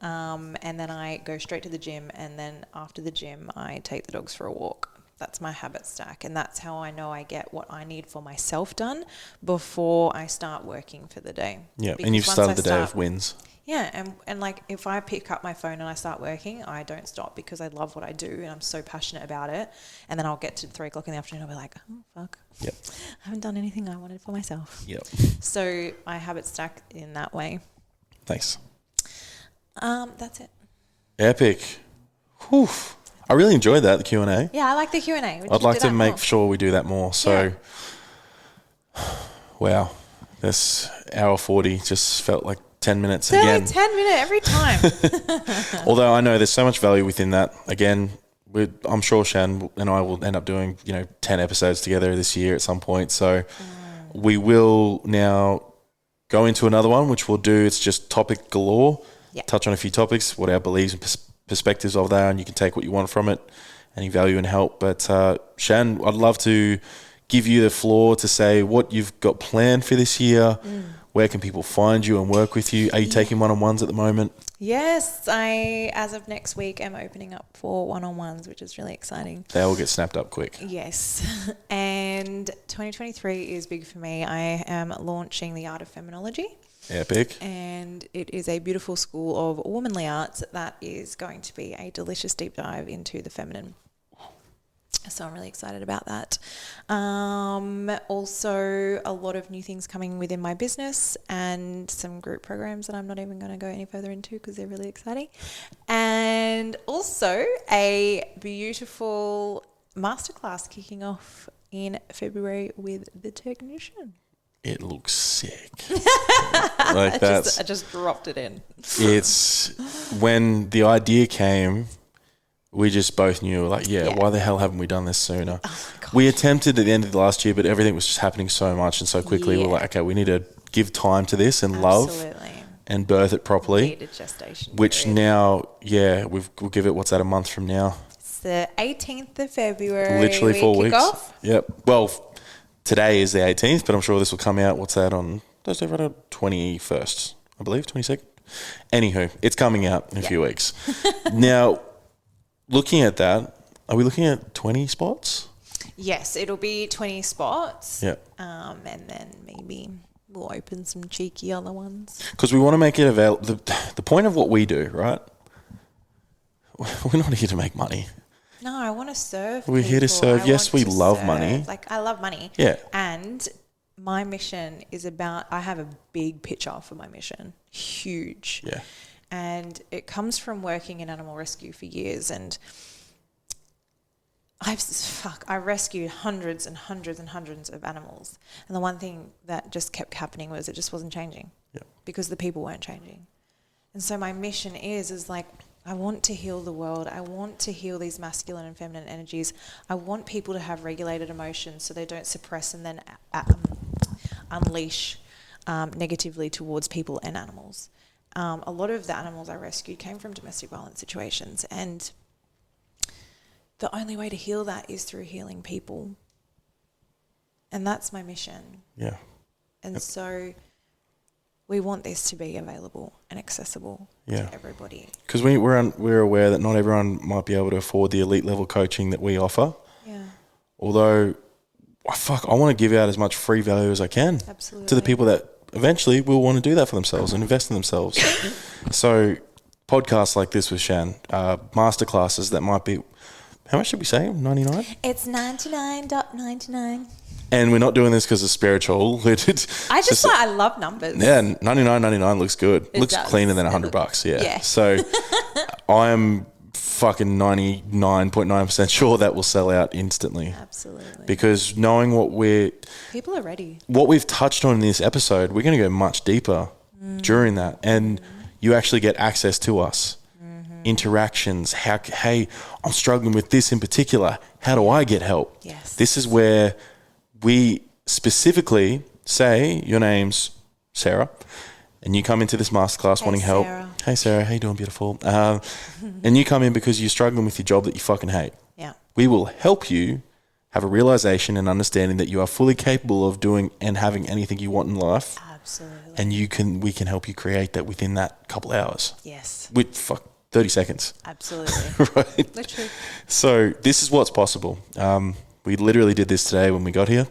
and then I go straight to the gym. And then after the gym, I take the dogs for a walk. That's my habit stack, and that's how I know I get what I need for myself done before I start working for the day. Yeah, Because and you've once started I the day of wins. Yeah, and like if I pick up my phone and I start working, I don't stop because I love what I do and I'm so passionate about it. And then I'll get to 3 o'clock in the afternoon, I'll be like, oh fuck, Yep. I haven't done anything I wanted for myself. Yep. So I habit stack in that way. Thanks. That's it. Epic. Whew. I really enjoyed that, the Q&A. Yeah, I like the Q&A. I'd like to make sure we do that more. So, wow, this hour 40 just felt like 10 minutes again. 10 minutes every time. Although I know there's so much value within that. Again, I'm sure Shan and I will end up doing 10 episodes together this year at some point. So we will now go into another one, which we'll do. It's just topic galore. Yeah. Touch on a few topics, what our beliefs and perspectives of that, and you can take what you want from it, any value and help. But Shan, I'd love to give you the floor to say what you've got planned for this year. Where can people find you and work with you? Are you taking one-on-ones at the moment? Yes, I, as of next week, am opening up for one-on-ones, which is really exciting. They will get snapped up quick. Yes. And 2023 is big for me. I am launching the Art of Feminology. Epic. And it is a beautiful school of womanly arts that is going to be a delicious deep dive into the feminine. So I'm really excited about that. Also, a lot of new things coming within my business and some group programs that I'm not even going to go any further into because they're really exciting. And also a beautiful masterclass kicking off in February with the technician. It looks sick. Like that. I just dropped it in. It's when the idea came, we just both knew, like, why the hell haven't we done this sooner? Oh my God. We attempted at the end of the last year, but everything was just happening so much and so quickly. Yeah. We're like, okay, we need to give time to this and Absolutely. love and birth it properly. Needed gestation Which period. now, we'll give it, what's that, a month from now? It's the 18th of February. Literally 4 weeks. Off. Yep. Well, today is the 18th, but I'm sure this will come out, what's that, on Thursday, Friday, 21st, I believe, 22nd. Anywho, it's coming out in a few weeks. Now, looking at that, are we looking at 20 spots? Yes, it'll be 20 spots. Yeah. And then maybe we'll open some cheeky other ones. Because we want to make it available. The point of what we do, right? We're not here to make money. No, I want to serve We're here to people. serve. I Yes, want we to love serve. money. Like, I love money. Yeah. And my mission is about, I have a big picture for my mission. Huge. Yeah. And it comes from working in animal rescue for years. And I rescued hundreds and hundreds and hundreds of animals. And the one thing that just kept happening was it just wasn't changing. Yeah. Because the people weren't changing. And so my mission is like, I want to heal the world. I want to heal these masculine and feminine energies. I want people to have regulated emotions so they don't suppress and then unleash negatively towards people and animals. A lot of the animals I rescued came from domestic violence situations, and the only way to heal that is through healing people. And that's my mission. Yeah. And so we want this to be available and accessible to everybody. Because we're aware that not everyone might be able to afford the elite level coaching that we offer. Yeah. Although, I want to give out as much free value as I can. Absolutely. To the people that eventually will want to do that for themselves and invest in themselves. So podcasts like this with Shan, masterclasses that might be, how much did we say? 99? It's 99.99. And we're not doing this because it's spiritual. I love numbers. Yeah, 99.99 looks good. Looks does. cleaner than $100. Yeah. Yeah. So I'm fucking 99.9% sure that will sell out instantly. Absolutely. Because knowing People are ready. what we've touched on in this episode, we're going to go much deeper during that. And you actually get access to us. Interactions. Hey, I'm struggling with this in particular. How do I get help? Yes. This is where we specifically say your name's Sarah, and you come into this masterclass wanting help. Sarah. Hey Sarah, how you doing, beautiful? And you come in because you're struggling with your job that you fucking hate. Yeah. We will help you have a realization and understanding that you are fully capable of doing and having anything you want in life. Absolutely. And we can help you create that within that couple hours. Yes. With 30 seconds. Absolutely. Right? Literally. So this is what's possible. We literally did this today when we got here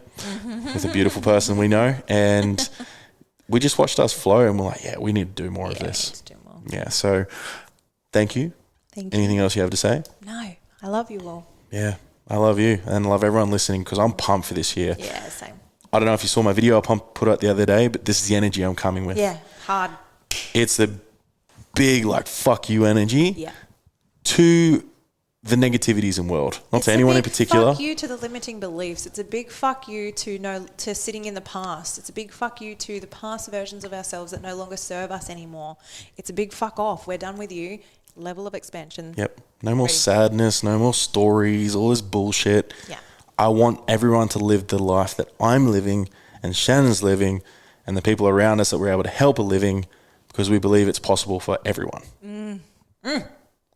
with a beautiful person we know, and we just watched us flow and we're like, yeah, we need to do more of this. We need to do more. Yeah. So thank you. Thank you. Anything else you have to say? No, I love you all. Yeah. I love you and love everyone listening because I'm pumped for this year. Yeah, same. I don't know if you saw my video I put out the other day, but this is the energy I'm coming with. Yeah, hard. It's the big, like, fuck you energy Yeah. to the negativities in world. Not to anyone in particular. It's a big fuck you to the limiting beliefs. It's a big fuck you to sitting in the past. It's a big fuck you to the past versions of ourselves that no longer serve us anymore. It's a big fuck off. We're done with you. Level of expansion. Yep. No more sadness, no more stories, all this bullshit. Yeah. I want everyone to live the life that I'm living and Shannon's living and the people around us that we're able to help are living because we believe it's possible for everyone.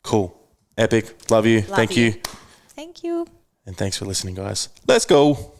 Cool. Epic. Love you. Thank you. Thank you. And thanks for listening, guys. Let's go.